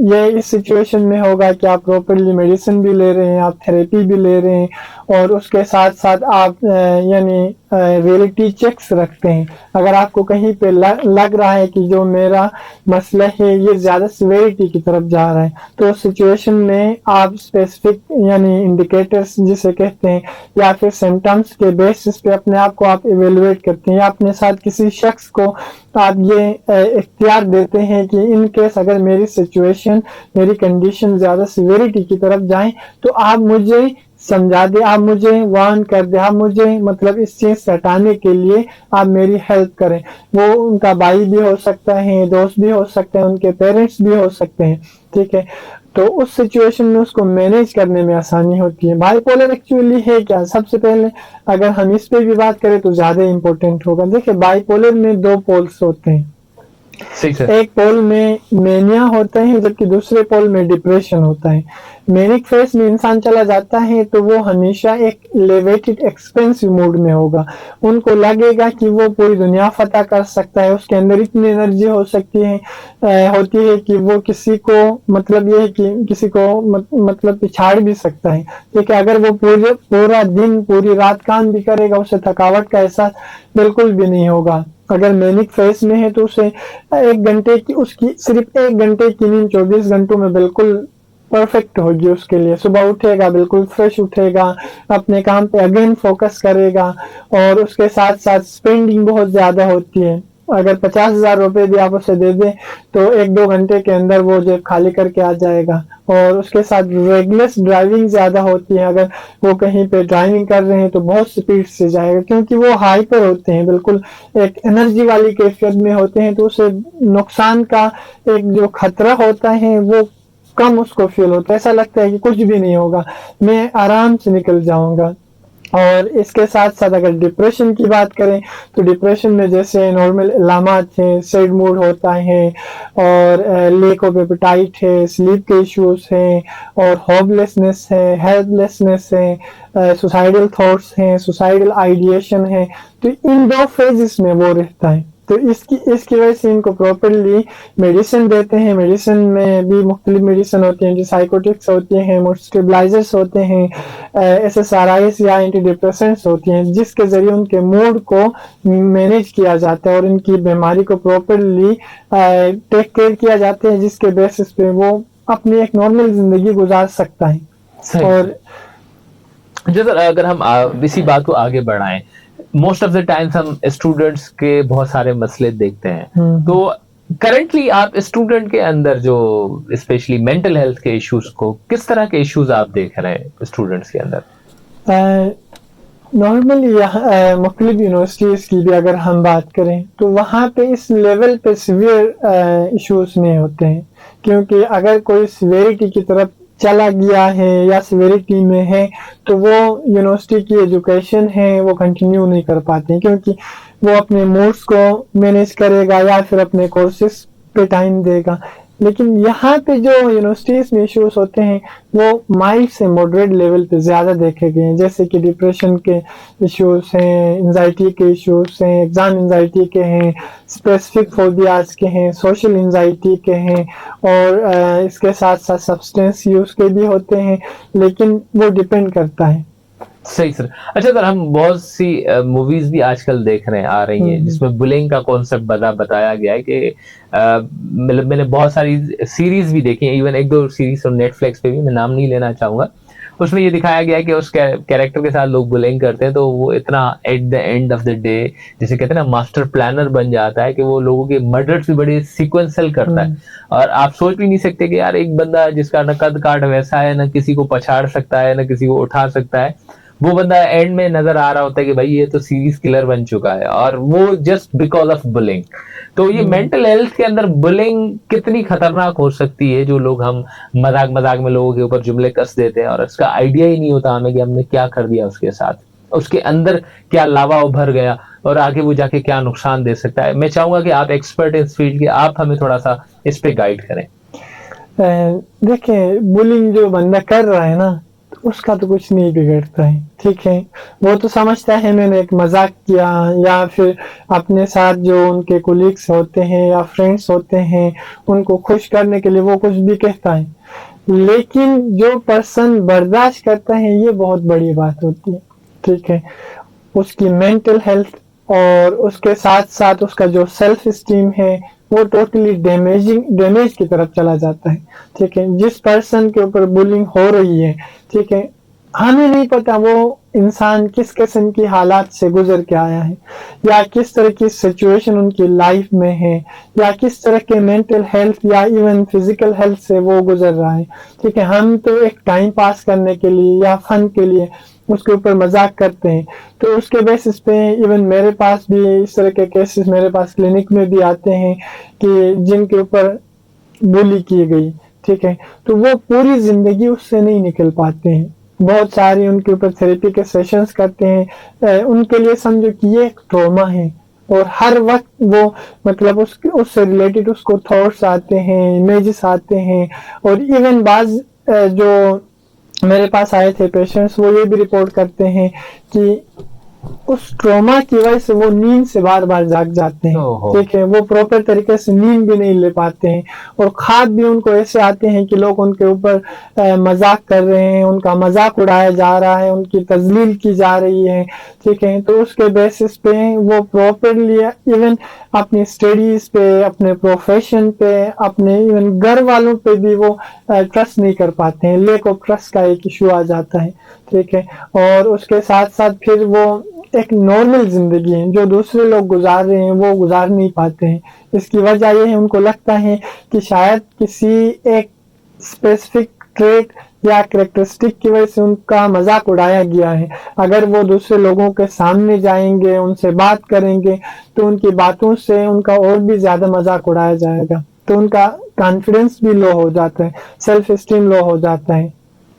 یہ اس سچویشن میں ہوگا کہ آپ پراپرلی میڈیسن بھی لے رہے ہیں، آپ تھراپی بھی لے رہے ہیں، اور اس کے ساتھ ساتھ آپ یعنی ریئلٹی چیکس رکھتے ہیں. اگر آپ کو کہیں پہ لگ رہا ہے کہ جو میرا مسئلہ ہے یہ زیادہ سیویریٹی کی طرف جا رہا ہے، تو اس سچویشن میں آپ اسپیسیفک یعنی انڈیکیٹرز جسے کہتے ہیں یا پھر سمٹمس کے بیسس پہ اپنے آپ کو آپ ایویلویٹ کرتے ہیں، یا اپنے ساتھ کسی شخص کو آپ یہ اختیار دیتے ہیں کہ ان کیس اگر میری سچویشن، میری کنڈیشن زیادہ سیویریٹی کی طرف جائیں تو آپ مجھے سمجھا دیں، آپ مجھے وارن کر دیں، آپ مجھے مطلب اس چیز سے ہٹانے کے لیے آپ میری ہیلپ کریں. وہ ان کا بھائی بھی ہو سکتا ہے، دوست بھی ہو سکتے ہیں، ان کے پیرنٹس بھی ہو سکتے ہیں. ٹھیک ہے، تو اس سچویشن میں اس کو مینیج کرنے میں آسانی ہوتی ہے. بائی پولر ایکچولی ہے کیا؟ سب سے پہلے اگر ہم اس پہ بھی بات کریں تو زیادہ امپورٹنٹ ہوگا. دیکھیں، بائی پولر میں دو پولس ہوتے ہیں. ایک پول میں مینیا ہوتا ہے جبکہ دوسرے پول میں ڈپریشن ہوتا ہے. مینک فیس میں انسان چلا جاتا ہے تو وہ ہمیشہ ایک ایلیویٹڈ ایکسپینسو موڈ میں ہوگا. ان کو لگے گا کہ وہ پوری دنیا فتح کر سکتا ہے، اس کے اندر اتنی انرجی ہوتی ہے کہ وہ کسی کو مطلب یہ ہے کہ کسی کو مطلب پچھاڑ بھی سکتا ہے. لیکن اگر وہ پورا دن پوری رات کام بھی کرے گا، اسے تھکاوٹ کا احساس بالکل بھی نہیں ہوگا. اگر مینک فیس میں ہے تو اسے ایک گھنٹے کی، اس کی صرف ایک گھنٹے کی نیند 24 گھنٹوں میں بالکل پرفیکٹ ہوگی اس کے لیے. صبح اٹھے گا بالکل فریش اٹھے گا، اپنے کام پہ اگین فوکس کرے گا، اور اس کے ساتھ ساتھ اسپینڈنگ بہت زیادہ ہوتی ہے. اگر 50,000 روپے بھی آپ اسے دے دیں تو 1-2 گھنٹے کے اندر وہ جیب خالی کر کے آ جائے گا. اور اس کے ساتھ ریگلس ڈرائیونگ زیادہ ہوتی ہے. اگر وہ کہیں پہ ڈرائیونگ کر رہے ہیں تو بہت سپیڈ سے جائے گا کیونکہ وہ ہائپر ہوتے ہیں، بالکل ایک انرجی والی کیفیت میں ہوتے ہیں. تو اسے نقصان کا ایک جو خطرہ ہوتا ہے وہ کم اس کو فیل ہوتا ہے. ایسا لگتا ہے کہ کچھ بھی نہیں ہوگا، میں آرام سے نکل جاؤں گا. اور اس کے ساتھ ساتھ اگر ڈپریشن کی بات کریں تو ڈپریشن میں جیسے نارمل علامات ہیں، سیڈ موڈ ہوتا ہے، اور لیک آف ایپیٹائٹ ہے، سلیپ کے ایشوز ہیں، اور ہوپ لیسنس ہے، ہیلپ لیسنس ہے، سوسائڈل تھاٹس ہیں، سوسائڈل آئیڈیشن ہے. تو ان 2 فیزز میں وہ رہتا ہے. تو اس کی وجہ سے ان کو پراپرلی میڈیسن دیتے ہیں. میڈیسن میں بھی مختلف میڈیسن ہوتے ہیں، جو سائیکوٹکس ہوتے ہیں، موڈ اسٹیبلائزرس ہوتے ہیں، SSRIs یا اینٹی ڈپریسنٹس ہوتی ہیں، جس کے ذریعے ان کے موڈ کو مینیج کیا جاتا ہے اور ان کی بیماری کو پراپرلی ٹیک کیئر کیا جاتا ہے، جس کے بیسس پہ وہ اپنی ایک نارمل زندگی گزار سکتا ہے. اور جیسے اگر ہم اسی بات کو آگے بڑھائیں، موسٹ آف دا ٹائمس ہم اسٹوڈنٹس کے بہت سارے مسئلے دیکھتے ہیں. تو کرنٹلی آپ اسٹوڈنٹ کے اندر جو اسپیشلی مینٹل ہیلتھ کے ایشوز کو، کس طرح کے ایشوز آپ دیکھ رہے ہیں اسٹوڈنٹس کے اندر؟ نارملی مختلف یونیورسٹیز کی بھی اگر ہم بات کریں تو وہاں پہ اس لیول پہ سیویئر ایشوز نہیں ہوتے ہیں، کیونکہ اگر کوئی سیویریٹی کی طرف چلا گیا ہے یا سیویریٹی میں ہے تو وہ یونیورسٹی کی ایجوکیشن ہے وہ کنٹینیو نہیں کر پاتے ہیں، کیونکہ وہ اپنے موڈس کو مینیج کرے گا یا پھر اپنے کورسز پہ ٹائم دے گا. لیکن یہاں پہ جو یونیورسٹیز میں ایشوز ہوتے ہیں وہ مائلڈ سے ماڈریٹ لیول پہ زیادہ دیکھے گئے ہیں، جیسے کہ ڈپریشن کے ایشوز ہیں، انزائٹی کے ایشوز ہیں، ایگزام انزائٹی کے ہیں، اسپیسیفک فوبیاز کے ہیں، سوشل انزائٹی کے ہیں، اور اس کے ساتھ ساتھ سبسٹینس یوز کے بھی ہوتے ہیں. لیکن وہ ڈپینڈ کرتا ہے. صحیح سر. اچھا سر, ہم بہت سی موویز بھی آج کل دیکھ رہے ہیں, آ رہی ہیں, جس میں بلنگ کا کانسیپٹ بتایا گیا ہے کہ مطلب میں نے بہت ساری سیریز بھی دیکھی ہیں, ایون ایک دو سیریز اور نیٹ فلکس پہ بھی, میں نام نہیں لینا چاہوں گا, اس میں یہ دکھایا گیا ہے کہ اس کیریکٹر کے ساتھ لوگ بلنگ کرتے ہیں تو وہ اتنا at the end of the day جسے کہتے ہیں نا ماسٹر پلانر بن جاتا ہے کہ وہ لوگوں کے مرڈرز بھی بڑے سیکوینسل کرتا ہے, اور آپ سوچ بھی نہیں سکتے کہ یار ایک بندہ جس کا نہ قد کاٹ ویسا ہے, نہ کسی کو پچھاڑ سکتا ہے, نہ کسی کو اٹھا سکتا ہے, وہ بندہ اینڈ میں نظر آ رہا ہوتا ہے کہ بھائی یہ تو سیریز کلر بن چکا ہے, اور وہ جسٹ بیکاز آف بلنگ. تو یہ مینٹل ہیلتھ کے اندر بلنگ کتنی خطرناک ہو سکتی ہے, جو لوگ ہم مذاق میں لوگوں کے اوپر جملے کس دیتے ہیں اور اس کا آئیڈیا ہی نہیں ہوتا ہمیں کہ ہم نے کیا کر دیا اس کے ساتھ, اس کے اندر کیا لاوا ابھر گیا اور آگے وہ جا کے کیا نقصان دے سکتا ہے. میں چاہوں گا کہ آپ ایکسپرٹ اس فیلڈ کے, آپ ہمیں تھوڑا سا اس پہ گائیڈ کریں. دیکھیں, بلنگ جو بندہ کر رہا ہے نا, اس کا تو کچھ نہیں بگڑتا ہے, ٹھیک ہے, وہ تو سمجھتا ہے میں نے ایک مذاق کیا, یا پھر اپنے ساتھ جو ان کے کولیگس ہوتے ہیں یا فرینڈس ہوتے ہیں ان کو خوش کرنے کے لیے وہ کچھ بھی کہتا ہے. لیکن جو پرسن برداشت کرتا ہے یہ بہت بڑی بات ہوتی ہے, ٹھیک ہے, اس کی مینٹل ہیلتھ اور اس کے ساتھ ساتھ اس کا جو سیلف اسٹیم ہے وہ ٹوٹلی ڈیمیج کی طرف چلا جاتا ہے, ٹھیک ہے. جس پرسن کے اوپر بلنگ ہو رہی ہے, ٹھیک ہے, ہمیں نہیں پتا وہ انسان کس قسم کی حالات سے گزر کے آیا ہے, یا کس طرح کی سچویشن ان کی لائف میں ہے, یا کس طرح کے مینٹل ہیلتھ یا ایون فزیکل ہیلتھ سے وہ گزر رہا ہے, ٹھیک ہے. ہم تو ایک ٹائم پاس کرنے کے لیے یا فن کے لیے اس کے اوپر مذاق کرتے ہیں, تو اس کے بیسس پہ ایون میرے پاس بھی اس طرح کے کیسز میرے پاس کلینک میں بھی آتے ہیں کہ جن کے اوپر بولی کی گئی, ٹھیک ہے, تو وہ پوری زندگی اس سے نہیں نکل پاتے ہیں. بہت ساری ان کے اوپر تھیریپی کے سیشنز کرتے ہیں, ان کے لیے سمجھو کہ یہ ایک ٹراما ہے, اور ہر وقت وہ مطلب اس سے ریلیٹڈ اس کو تھاٹس آتے ہیں, امیجز آتے ہیں. اور ایون بعض جو میرے پاس آئے تھے پیشنٹس, وہ یہ بھی رپورٹ کرتے ہیں کہ اس ٹراما کی وجہ سے وہ نیند سے بار بار جاگ جاتے ہیں, ٹھیک ہے, وہ پراپر طریقے سے نیند بھی نہیں لے پاتے ہیں, اور خواب بھی ان کو ایسے آتے ہیں کہ لوگ ان کے اوپر مذاق کر رہے ہیں, ان کا مذاق اڑایا جا رہا ہے, ان کی تذلیل کی جا رہی ہے, ٹھیک ہے. تو اس کے بیسس پہ وہ پراپرلی ایون اپنی اسٹڈیز پہ, اپنے پروفیشن پہ, اپنے ایون گھر والوں پہ بھی وہ ٹرسٹ نہیں کر پاتے ہیں, لیک آف ٹرسٹ کا ایک ایشو آ جاتا ہے, ٹھیک ہے. اور اس کے ساتھ ساتھ پھر وہ ایک نارمل زندگی ہے جو دوسرے لوگ گزار رہے ہیں وہ گزار نہیں پاتے ہیں. اس کی وجہ یہ ہے, ان کو لگتا ہے کہ شاید کسی ایک اسپیسیفک ٹریٹ یا کریکٹرسٹک کی وجہ سے ان کا مذاق اڑایا گیا ہے. اگر وہ دوسرے لوگوں کے سامنے جائیں گے, ان سے بات کریں گے, تو ان کی باتوں سے ان کا اور بھی زیادہ مذاق اڑایا جائے گا, تو ان کا کانفیڈنس بھی لو ہو جاتا ہے, سیلف اسٹیم لو ہو جاتا ہے.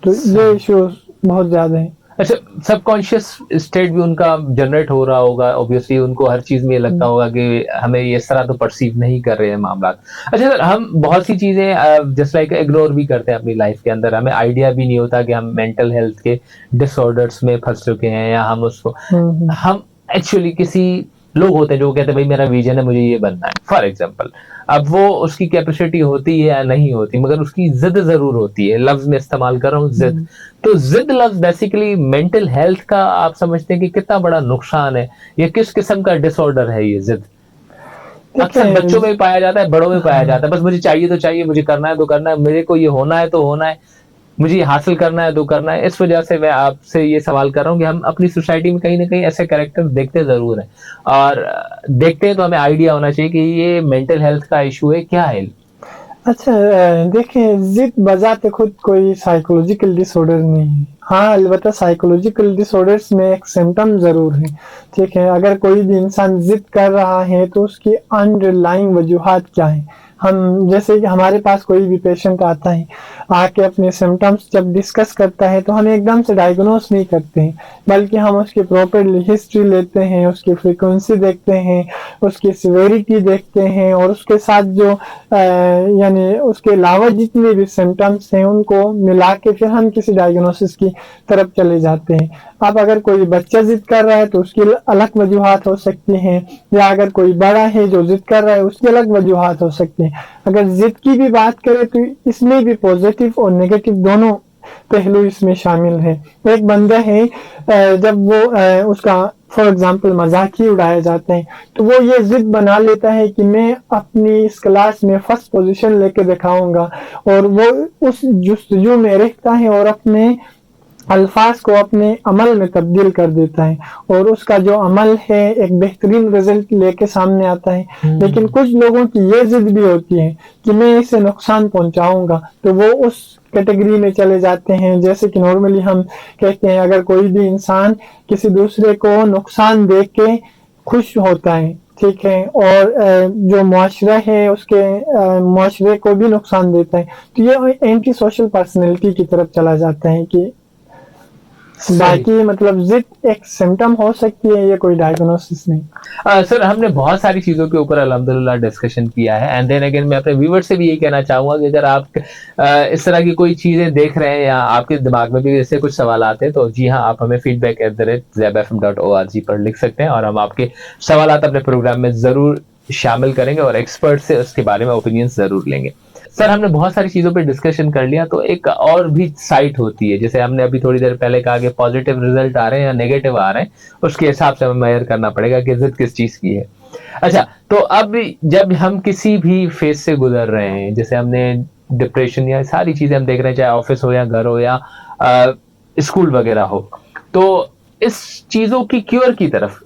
تو یہ ایشوز بہت زیادہ ہیں. اچھا, سب کانشیس اسٹیٹ بھی ان کا جنریٹ ہو رہا ہوگا, اوبیسلی ان کو ہر چیز میں یہ لگتا ہوگا کہ ہمیں اس طرح تو پرسیو نہیں کر رہے ہیں معاملات. اچھا سر, ہم بہت سی چیزیں جسٹ لائک اگنور بھی کرتے ہیں اپنی لائف کے اندر, ہمیں آئیڈیا بھی نہیں ہوتا کہ ہم مینٹل ہیلتھ کے ڈس آرڈرس میں پھنس چکے ہیں, یا ہم اس کو ہم ایکچولی کسی لوگ ہوتے ہیں جو کہتے ہیں بھائی میرا ویژن ہے, مجھے یہ بننا ہے, فار ایگزامپل. اب وہ اس کی کیپیسٹی ہوتی ہے یا نہیں ہوتی, مگر اس کی ضد ضرور ہوتی ہے. لفظ میں استعمال کر رہا ہوں, ضد. تو ضد لفظ بیسیکلی مینٹل ہیلتھ کا آپ سمجھتے ہیں کہ کتنا بڑا نقصان ہے, یا کس قسم کا ڈس آرڈر ہے یہ ضد؟ اکثر بچوں میں پایا جاتا ہے, بڑوں میں پایا جاتا ہے, بس مجھے چاہیے تو چاہیے, مجھے کرنا ہے تو کرنا ہے, میرے کو یہ ہونا ہے تو ہونا ہے, مجھے یہ حاصل کرنا ہے تو کرنا ہے. اس وجہ سے میں آپ سے یہ سوال کر رہا ہوں کہ ہم اپنی سوسائٹی میں کہیں نہ کہیں ایسے کریکٹر دیکھتے ضرور ہیں, اور دیکھتے ہیں تو ہمیں آئیڈیا ہونا چاہیے کہ یہ مینٹل ہیلتھ کا ایشو ہے, کیا ہے. اچھا دیکھیں, ضد بذات خود کوئی سائیکولوجیکل ڈس آرڈر نہیں ہے. ہاں البتہ سائیکولوجیکل ڈس آرڈرس میں ایک سمٹم ضرور ہے, ٹھیک ہے. اگر کوئی بھی انسان ضد کر رہا ہے تو اس کی انڈر لائنگ وجوہات کیا ہیں. ہم جیسے کہ ہمارے پاس کوئی بھی پیشنٹ آتا ہے, آ کے اپنے سمٹمس جب ڈسکس کرتا ہے تو ہم ایک دم سے ڈائگنوز نہیں کرتے ہیں, بلکہ ہم اس کی پراپرلی ہسٹری لیتے ہیں, اس کی فریکوینسی دیکھتے ہیں, اس کی سیویریٹی دیکھتے ہیں, اور اس کے ساتھ جو یعنی اس کے علاوہ جتنے بھی سمٹمس ہیں ان کو ملا کے پھر ہم کسی ڈائگنوسس کی طرف چلے جاتے ہیں. اب اگر کوئی بچہ ضد کر رہا ہے تو اس کی الگ وجوہات ہو سکتی ہیں, یا اگر کوئی بڑا ہے جو ضد کر رہا ہے اس کی الگ وجوہات ہو سکتی ہیں. اگر ضد کی بھی بات کریں تو اس میں بھی پازیٹیو اور نیگیٹو دونوں पहलू इसमें शामिल हैं। एक बंदा है जब वो उसका फॉर एग्जाम्पल मजाक ही उड़ाया जाता है तो वो ये जिद बना लेता है कि मैं अपनी इस क्लास में फर्स्ट पोजीशन लेके दिखाऊंगा, और वो उस जुस्तजू में रहता है और अपने अल्फाज को अपने अमल में तब्दील कर देता है, और उसका जो अमल है एक बेहतरीन रिजल्ट लेके सामने आता है। लेकिन कुछ लोगों की ये जिद भी होती है कि मैं इसे नुकसान पहुंचाऊंगा, तो वो उस कैटेगरी में चले जाते हैं। जैसे कि नॉर्मली हम कहते हैं अगर कोई भी इंसान किसी दूसरे को नुकसान दे के खुश होता है, ठीक है, और जो मुआशरा है उसके मुआशरे को भी नुकसान देता है, तो ये एंटी सोशल पर्सनैलिटी की तरफ चला जाता है कि बाकी मतलब जिद एक सिम्टम हो सकती है, ये कोई डायग्नोसिस नहीं। सर हमने बहुत सारी चीजों के ऊपर अल्हम्दुलिल्लाह डिस्कशन किया है, एंड देन अगेन मैं अपने व्यूअर से भी यही कहना चाहूंगा कि अगर आप इस तरह की कोई चीजें देख रहे हैं या आपके दिमाग में भी ऐसे कुछ सवाल आते हैं तो जी हाँ, आप हमें feedback@zebfm.org पर लिख सकते हैं और हम आपके सवाल अपने प्रोग्राम में जरूर शामिल करेंगे और एक्सपर्ट से उसके बारे में ओपिनियन जरूर लेंगे। सर हमने बहुत सारी चीजों पे डिस्कशन कर लिया, तो एक और भी साइट होती है, जैसे हमने अभी थोड़ी देर पहले कहा कि पॉजिटिव रिजल्ट आ रहे हैं या नेगेटिव आ रहे हैं, उसके हिसाब से हमें मेजर करना पड़ेगा कि जिद किस चीज की है। अच्छा, तो अब जब हम किसी भी फेज से गुजर रहे हैं, जैसे हमने डिप्रेशन या सारी चीजें हम देख रहे हैं, चाहे ऑफिस हो या घर हो या स्कूल वगैरह हो, तो इस चीजों की क्योर की तरफ,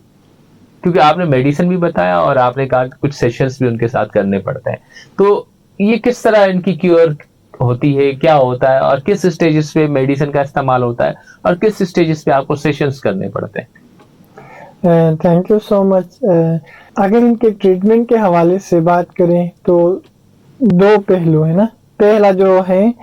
क्योंकि आपने मेडिसिन भी बताया और आपने कहा कि कुछ सेशंस भी उनके साथ करने पड़ते हैं, तो ये किस तरह इनकी क्योर होती है, क्या होता है और किस स्टेजेस पे मेडिसिन का इस्तेमाल होता है और किस स्टेजेस पे आपको सेशंस करने पड़ते हैं? Thank you so much. अगर इनके ट्रीटमेंट के हवाले से बात करें तो दो पहलू है ना। पहला जो है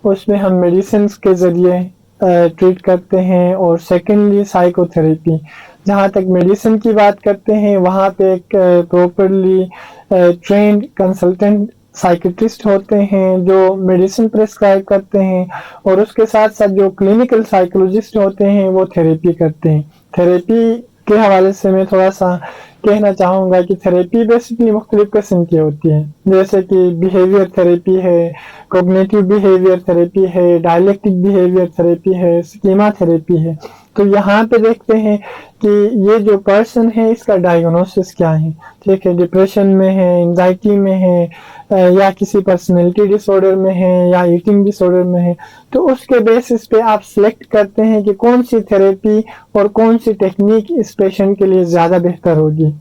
उसमें हम मेडिसिन के जरिए ट्रीट करते हैं, और सेकेंडली साइकोथेरेपी। जहाँ तक मेडिसिन की बात करते हैं वहाँ पे एक प्रॉपरली ट्रेंड कंसल्टेंट साइकिट्रिस्ट होते हैं जो मेडिसिन प्रेस्क्राइब करते हैं, और उसके साथ साथ जो क्लिनिकल साइकोलॉजिस्ट होते हैं वो थेरेपी करते हैं। थेरेपी के हवाले से मैं थोड़ा सा कहना चाहूँगा कि थेरेपी बेसिकली मुख्तलिफ किस्म की होती है, जैसे कि बिहेवियर थेरेपी है, कोग्निटिव बिहेवियर थेरेपी है, डायलेक्टिक बिहेवियर थेरेपी है, स्कीमा थेरेपी है। तो यहाँ पे देखते हैं कि ये जो पर्सन है इसका डायग्नोसिस क्या है, ठीक है, डिप्रेशन में है, एंजाइटी में है, या किसी पर्सनैलिटी डिसऑर्डर में है या ईटिंग डिसऑर्डर में है, तो उसके बेसिस पे आप सिलेक्ट करते हैं कि कौन सी थेरेपी और कौन सी टेक्निक इस पेशेंट के लिए ज़्यादा बेहतर होगी।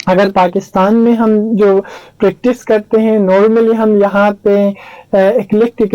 अगर पाकिस्तान में हम जो प्रैक्टिस करते हैं नॉर्मली हम यहाँ पे एक्लेक्टिक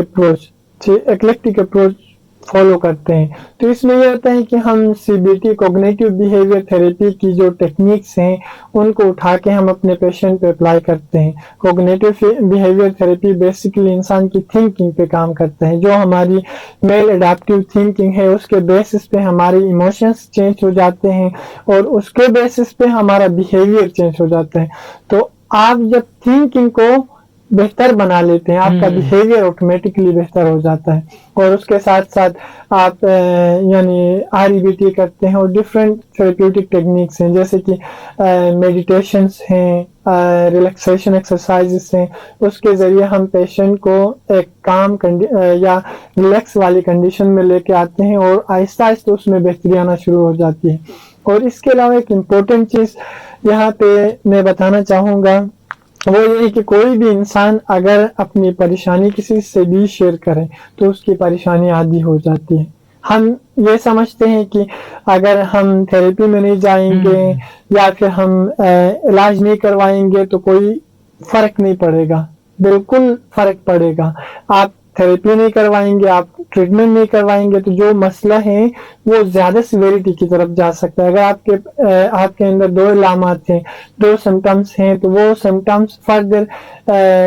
अप्रोच फॉलो करते हैं, तो इसमें यह होता है कि हम सीबीटी कॉग्निटिव बिहेवियर थेरेपी की जो टेक्निक्स हैं उनको उठा के हम अपने पेशेंट पे अप्लाई करते हैं। कॉग्निटिव बिहेवियर थेरेपी बेसिकली इंसान की थिंकिंग पे काम करता है, जो हमारी मेल एडाप्टिव थिंकिंग है उसके बेसिस पे हमारे इमोशंस चेंज हो जाते हैं और उसके बेसिस पे हमारा बिहेवियर चेंज हो जाता है। तो आप जब थिंकिंग को बेहतर बना लेते हैं आपका बिहेवियर ऑटोमेटिकली बेहतर हो जाता है, और उसके साथ साथ आप यानी आरईबीटी करते हैं और डिफरेंट थेरेप्यूटिक टेक्निक्स हैं, जैसे कि मेडिटेशंस हैं, रिलैक्सेशन एक्सरसाइजेस हैं, उसके ज़रिए हम पेशेंट को एक काम या रिलैक्स वाली कंडीशन में लेके आते हैं और आहिस्ता आहिस्ता उसमें बेहतरी आना शुरू हो जाती है। और इसके अलावा एक इम्पोर्टेंट चीज़ यहाँ पे मैं बताना चाहूँगा वो ये है कि कोई भी इंसान अगर अपनी परेशानी किसी से भी शेयर करे तो उसकी परेशानी आधी हो जाती है। हम ये समझते हैं कि अगर हम थेरेपी में नहीं जाएंगे या फिर हम इलाज नहीं करवाएंगे तो कोई फर्क नहीं पड़ेगा। बिल्कुल फर्क पड़ेगा। आप थेरेपी नहीं करवाएंगे, आप ट्रीटमेंट नहीं करवाएंगे तो जो मसला है वो ज्यादा सिवियरिटी की तरफ जा सकता है। अगर आपके अंदर दो इलामात हैं, दो सिम्टम्स हैं, तो वो सिम्टम्स फर्दर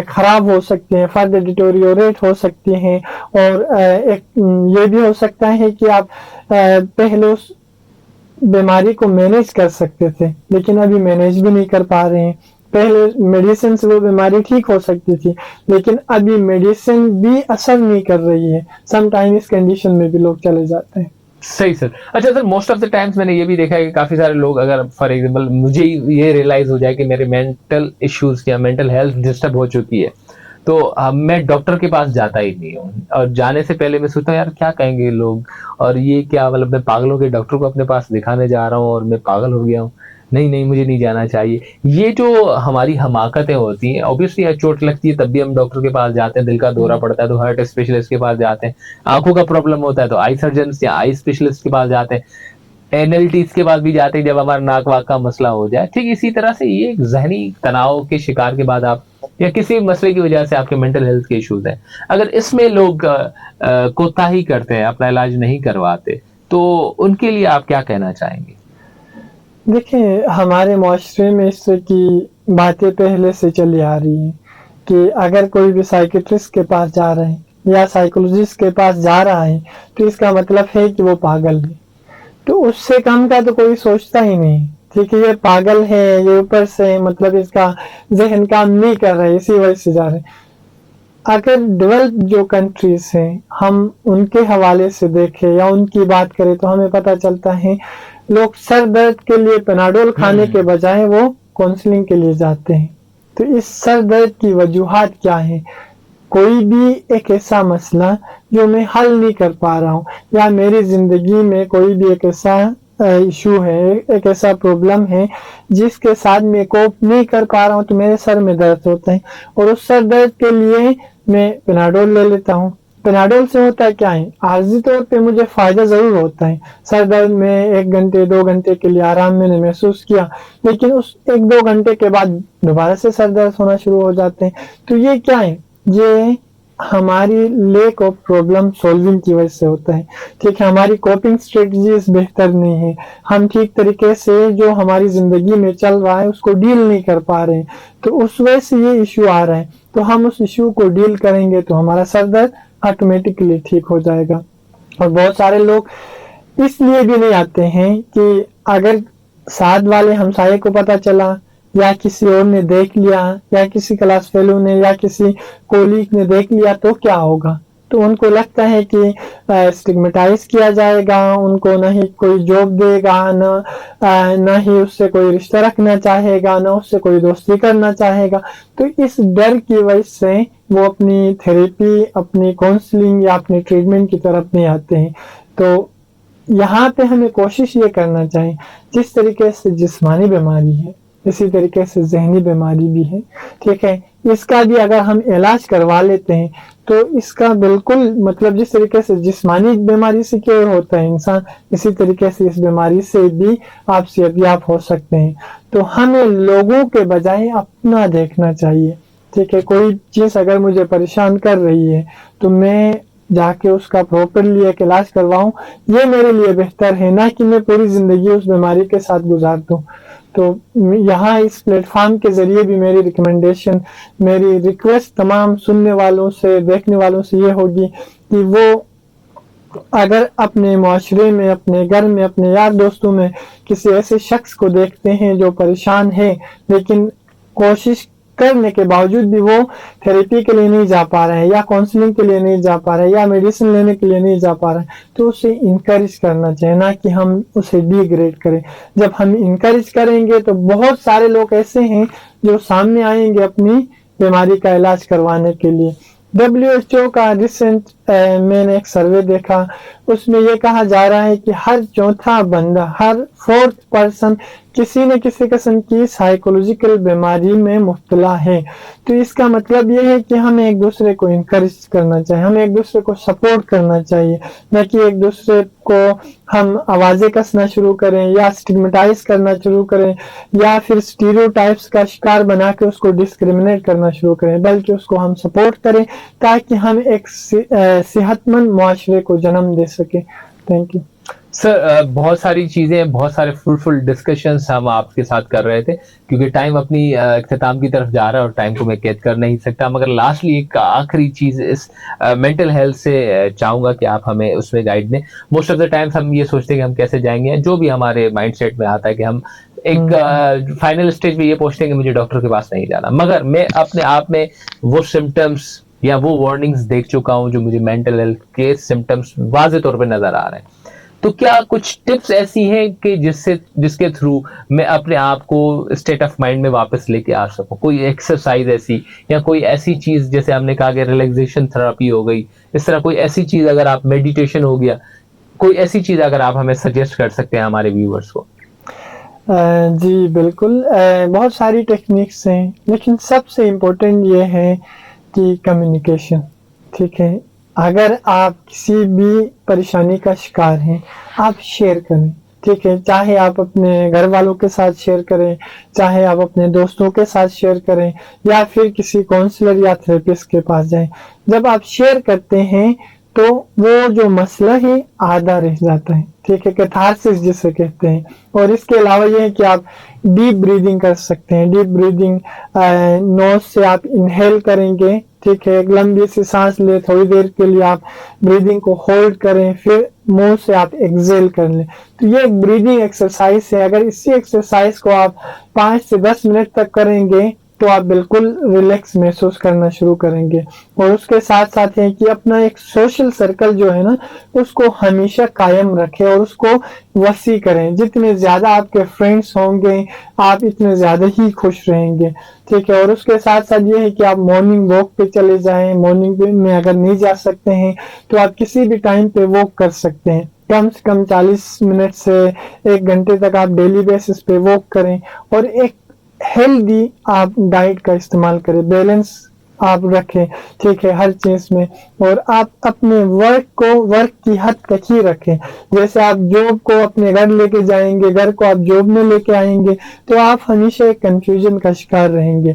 खराब हो सकते हैं, फर्दर डिटोरियोरेट हो सकते हैं। और एक ये भी हो सकता है कि आप पहले उस बीमारी को मैनेज कर सकते थे लेकिन अभी मैनेज भी नहीं कर पा रहे हैं। पहले मेडिसिन से वो बीमारी ठीक हो सकती थी लेकिन अभी मेडिसिन भी असर नहीं कर रही है। सम टाइम इस कंडीशन में भी लोग चले जाते हैं। सही सर। अच्छा sir, most of the times मैंने ये भी देखा है कि काफी सारे लोग, अगर फॉर एग्जांपल मुझे ये रियलाइज हो जाए कि मेरे मेंटल इश्यूज या मेंटल हेल्थ डिस्टर्ब हो चुकी है, تو میں ڈاکٹر کے پاس جاتا ہی نہیں ہوں, اور جانے سے پہلے میں سوچتا ہوں یار کیا کہیں گے لوگ, اور یہ کیا مطلب میں پاگلوں کے ڈاکٹر کو اپنے پاس دکھانے جا رہا ہوں اور میں پاگل ہو گیا ہوں, نہیں مجھے نہیں جانا چاہیے. یہ جو ہماری حماقتیں ہوتی ہیں, اوبیسلی چوٹ لگتی ہے تب بھی ہم ڈاکٹر کے پاس جاتے ہیں, دل کا دورہ پڑتا ہے تو ہارٹ اسپیشلسٹ کے پاس جاتے ہیں, آنکھوں کا پرابلم ہوتا ہے تو آئی سرجنس یا آئی اسپیشلسٹ کے پاس جاتے ہیں, NLTs کے بعد بھی جاتے ہیں جب ہمارا ناک واک کا مسئلہ ہو جائے. ٹھیک اسی طرح سے یہ ایک ذہنی تناؤ کے شکار کے بعد آپ یا کسی مسئلے کی وجہ سے آپ کے مینٹل ہیلتھ کے ایشوز ہیں, اگر اس میں لوگ کوتاہی کرتے ہیں, اپنا علاج نہیں کرواتے, تو ان کے لیے آپ کیا کہنا چاہیں گے؟ دیکھیں ہمارے معاشرے میں اس طرح کی باتیں پہلے سے چلی آ رہی ہیں کہ اگر کوئی بھی سائیکٹرسٹ کے پاس جا رہے ہیں یا سائیکولوجسٹ کے پاس جا رہا ہے تو اس کا مطلب ہے کہ وہ پاگل ہے. تو اس سے کم کا تو کوئی سوچتا ہی نہیں, ٹھیک ہے یہ پاگل ہے, یہ اوپر سے مطلب اس کا ذہن کام نہیں کر رہا ہے اسی وجہ سے جا رہے ہیں. اگر ڈیولپ جو کنٹریز ہیں ہم ان کے حوالے سے دیکھیں یا ان کی بات کریں تو ہمیں پتہ چلتا ہے لوگ سر درد کے لیے پیناڈول کھانے کے بجائے وہ کاؤنسلنگ کے لیے جاتے ہیں. تو اس سر درد کی وجوہات کیا ہیں؟ کوئی بھی ایک ایسا مسئلہ جو میں حل نہیں کر پا رہا ہوں, یا میری زندگی میں کوئی بھی ایک ایسا ایشو ہے, ایک ایسا پرابلم ہے جس کے ساتھ میں کوپ نہیں کر پا رہا ہوں, تو میرے سر میں درد ہوتا ہے اور اس سر درد کے لیے میں پیناڈول لے لیتا ہوں. پیناڈول سے ہوتا ہے کیا ہے, عارضی طور پہ مجھے فائدہ ضرور ہوتا ہے, سر درد میں 1 گھنٹے 2 گھنٹے کے لیے آرام میں نے محسوس کیا, لیکن اس 1-2 گھنٹے کے بعد دوبارہ سے سر درد ہونا شروع ہو جاتے ہیں. تو یہ کیا ہے, یہ ہماری لیک آف پرابلم سولونگ کی وجہ سے ہوتا ہے. ٹھیک ہے, ہماری کوپنگ اسٹریٹجیز بہتر نہیں ہے, ہم ٹھیک طریقے سے جو ہماری زندگی میں چل رہا ہے اس کو ڈیل نہیں کر پا رہے ہیں, تو اس وجہ سے یہ ایشو آ رہا ہے. تو ہم اس ایشو کو ڈیل کریں گے تو ہمارا سر درد آٹومیٹکلی ٹھیک ہو جائے گا. اور بہت سارے لوگ اس لیے بھی نہیں آتے ہیں کہ اگر ساتھ والے ہمسائے کو پتہ چلا یا کسی اور نے دیکھ لیا یا کسی کلاس فیلو نے یا کسی کولیگ نے دیکھ لیا تو کیا ہوگا. تو ان کو لگتا ہے کہ اسٹگمیٹائز کیا جائے گا, ان کو نہ ہی کوئی جاب دے گا, نہ ہی اس سے کوئی رشتہ رکھنا چاہے گا, نہ اس سے کوئی دوستی کرنا چاہے گا. تو اس ڈر کی وجہ سے وہ اپنی تھیریپی, اپنی کاؤنسلنگ یا اپنی ٹریٹمنٹ کی طرف نہیں آتے ہیں. تو یہاں پہ ہمیں کوشش یہ کرنا چاہیے, جس طریقے سے جسمانی بیماری ہے اسی طریقے سے ذہنی بیماری بھی ہے. ٹھیک ہے, اس کا بھی اگر ہم علاج کروا لیتے ہیں تو اس کا بالکل مطلب جس طریقے سے جسمانی بیماری سے کیور ہوتا ہے انسان, اسی طریقے سے اس بیماری سے بھی آپ صحت یاب ہو سکتے ہیں. تو ہمیں لوگوں کے بجائے اپنا دیکھنا چاہیے. ٹھیک ہے, کوئی چیز اگر مجھے پریشان کر رہی ہے تو میں جا کے اس کا پراپرلی ایک علاج کرواؤں, یہ میرے لیے بہتر ہے, نہ کہ میں پوری زندگی اس بیماری کے ساتھ گزار دوں. تو یہاں اس پلیٹ فارم کے ذریعے بھی میری ریکمنڈیشن, میری ریکویسٹ تمام سننے والوں سے, دیکھنے والوں سے یہ ہوگی کہ وہ اگر اپنے معاشرے میں, اپنے گھر میں, اپنے یار دوستوں میں کسی ایسے شخص کو دیکھتے ہیں جو پریشان ہے لیکن کوشش کرنے کے باوجود بھی وہ تھیریپی کے لیے نہیں جا پا رہے ہیں یا کاؤنسلنگ کے لیے نہیں جا پا رہے ہیں یا میڈیسن لینے کے لیے نہیں جا پا رہے ہیں, تو اسے انکریج کرنا چاہیے, نہ کہ ہم اسے ڈی گریڈ کریں. جب ہم انکریج کریں گے تو بہت سارے لوگ ایسے ہیں جو سامنے آئیں گے اپنی بیماری کا علاج کروانے کے لیے. WHO کا ریسنٹ میں نے ایک سروے دیکھا, اس میں یہ کہا جا رہا ہے کہ ہر 4تھا بندہ, ہر 4th پرسن کسی نہ کسی قسم کی سائیکولوجیکل بیماری میں مبتلا ہے. تو اس کا مطلب یہ ہے کہ ہمیں ایک دوسرے کو انکریج کرنا چاہیے, ہمیں ایک دوسرے کو سپورٹ کرنا چاہیے, نہ کہ ایک دوسرے کو ہم آوازیں کسنا شروع کریں یا اسٹگمیٹائز کرنا شروع کریں یا پھر اسٹیریوٹائپس کا شکار بنا کے اس کو ڈسکریمنیٹ کرنا شروع کریں, بلکہ اس کو ہم سپورٹ کریں تاکہ ہم ایک صحت مند معاشرے کو جنم دے سکیں. Thank you sir. بہت ساری چیزیں, بہت سارے فروٹفل ڈسکشنز ہم آپ کے ساتھ کر رہے تھے, کیونکہ ٹائم اپنی اختتام کی طرف جا رہا ہے اور ٹائم کو میں قید کر نہیں سکتا, مگر لاسٹلی ایک آخری چیز اس مینٹل ہیلتھ سے چاہوں گا کہ آپ ہمیں اس میں گائیڈ دیں. موسٹ آف دا ٹائمس ہم یہ سوچتے ہیں کہ ہم کیسے جائیں گے, جو بھی ہمارے مائنڈ سیٹ میں آتا ہے کہ ہم ایک فائنل اسٹیج پہ یہ پہنچتے ہیں کہ مجھے ڈاکٹر کے پاس نہیں جانا, مگر میں اپنے آپ میں وہ سمٹمس یا وہ وارننگز دیکھ چکا ہوں جو مجھے مینٹل ہیلتھ کے سمٹمس واضح طور پہ نظر آ رہے ہیں. تو کیا کچھ ٹپس ایسی ہیں کہ جس کے تھرو میں اپنے آپ کو اسٹیٹ آف مائنڈ میں واپس لے کے آ سکوں؟ کوئی ایکسرسائز ایسی یا کوئی ایسی چیز جیسے ہم نے کہا کہ ریلیکسیشن تھراپی ہو گئی، اس طرح کوئی ایسی چیز اگر آپ میڈیٹیشن ہو گیا، کوئی ایسی چیز اگر آپ ہمیں سجیسٹ کر سکتے ہیں ہمارے ویورز کو؟ جی بالکل، بہت ساری ٹیکنیکس ہیں لیکن سب سے امپورٹنٹ یہ ہے کہ کمیونیکیشن. ٹھیک ہے، اگر آپ کسی بھی پریشانی کا شکار ہیں آپ شیئر کریں. ٹھیک ہے، چاہے آپ اپنے گھر والوں کے ساتھ شیئر کریں، چاہے آپ اپنے دوستوں کے ساتھ شیئر کریں، یا پھر کسی کاؤنسلر یا تھراپسٹ کے پاس جائیں. جب آپ شیئر کرتے ہیں تو وہ جو مسئلہ ہے آدھا رہ جاتا ہے. ٹھیک ہے، کیتھارسس جسے کہتے ہیں. اور اس کے علاوہ یہ ہے کہ آپ ڈیپ بریدنگ کر سکتے ہیں. ڈیپ بریدنگ نوز سے آپ انہیل کریں گے. ٹھیک ہے، ایک لمبی سی سانس لیں، تھوڑی دیر کے لیے آپ بریدنگ کو ہولڈ کریں، پھر منہ سے آپ ایکزیل کر لیں. تو یہ ایک بریدنگ ایکسرسائز ہے. اگر اسی ایکسرسائز کو آپ 5 سے 10 منٹ تک کریں گے تو آپ بالکل ریلیکس محسوس کرنا شروع کریں گے. اور اس کے ساتھ ساتھ ہے کہ اپنا ایک سوشل سرکل جو ہے نا اس کو ہمیشہ قائم رکھیں اور اس کو وسیع کریں. جتنے زیادہ آپ کے فرینڈس ہوں گے آپ اتنے زیادہ ہی خوش رہیں گے. ٹھیک ہے، اور اس کے ساتھ ساتھ یہ ہے کہ آپ مارننگ واک پہ چلے جائیں. مارننگ میں اگر نہیں جا سکتے ہیں تو آپ کسی بھی ٹائم پہ واک کر سکتے ہیں. کم سے کم 40 منٹ سے 1 گھنٹے تک آپ ڈیلی بیسس پہ واک کریں. اور ایک ہیلدی آپ ڈائٹ کا استعمال کریں، بیلنس آپ رکھیں. ٹھیک ہے، ہر چیز میں. اور آپ اپنے ورک کی حد تک ہی رکھیں. جیسے آپ جاب کو اپنے گھر لے کے جائیں گے، گھر کو آپ جاب میں لے کے آئیں گے تو آپ ہمیشہ ایک کنفیوژن کا شکار رہیں گے.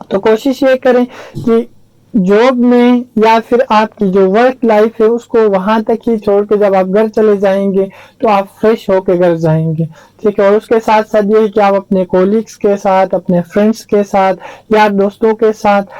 تو کوشش یہ کریں کہ جاب میں یا پھر آپ کی جو ورک لائف ہے اس کو وہاں تک ہی چھوڑ کے جب آپ گھر چلے جائیں گے تو آپ فریش ہو کے گھر جائیں گے. ٹھیک ہے، اور اس کے ساتھ ساتھ یہ ہے کہ آپ اپنے کولیگس کے ساتھ، اپنے فرینڈس کے ساتھ، یار دوستوں کے ساتھ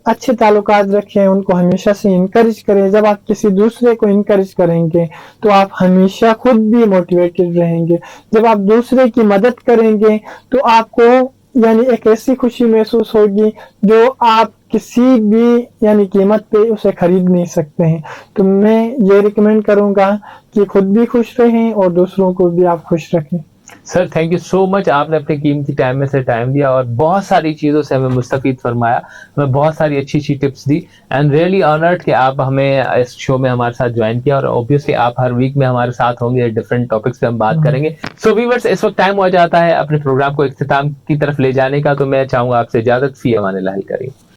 اچھے تعلقات رکھیں. ان کو ہمیشہ سے انکریج کریں. جب آپ کسی دوسرے کو انکریج کریں گے تو آپ ہمیشہ خود بھی موٹیویٹڈ رہیں گے. جب آپ دوسرے کی مدد کریں گے تو آپ کو یعنی ایک ایسی خوشی محسوس ہوگی جو آپ کسی بھی یعنی قیمت پہ اسے خرید نہیں سکتے ہیں. تو میں یہ ریکمینڈ کروں گا کہ خود بھی خوش رہیں اور دوسروں کو بھی آپ خوش رکھیں. سر تھینک یو سو مچ، آپ نے اپنے قیمتی ٹائم میں سے ٹائم دیا اور بہت ساری چیزوں سے ہمیں مستفید فرمایا، ہمیں بہت ساری اچھی اچھی tips the. And really honoured کہ آپ ہمیں اس شو میں ہمارے ساتھ جوائن کیا، اور اوبیسلی آپ ہر ویک میں ہمارے ساتھ ہوں گے، ڈفرینٹ ٹاپکس پہ ہم بات کریں گے. سو ویورز، اس وقت ٹائم ہو جاتا ہے اپنے پروگرام کو اختتام کی طرف لے جانے کا، تو میں چاہوں گا آپ سے اجازت، فی امان اللہ کریم.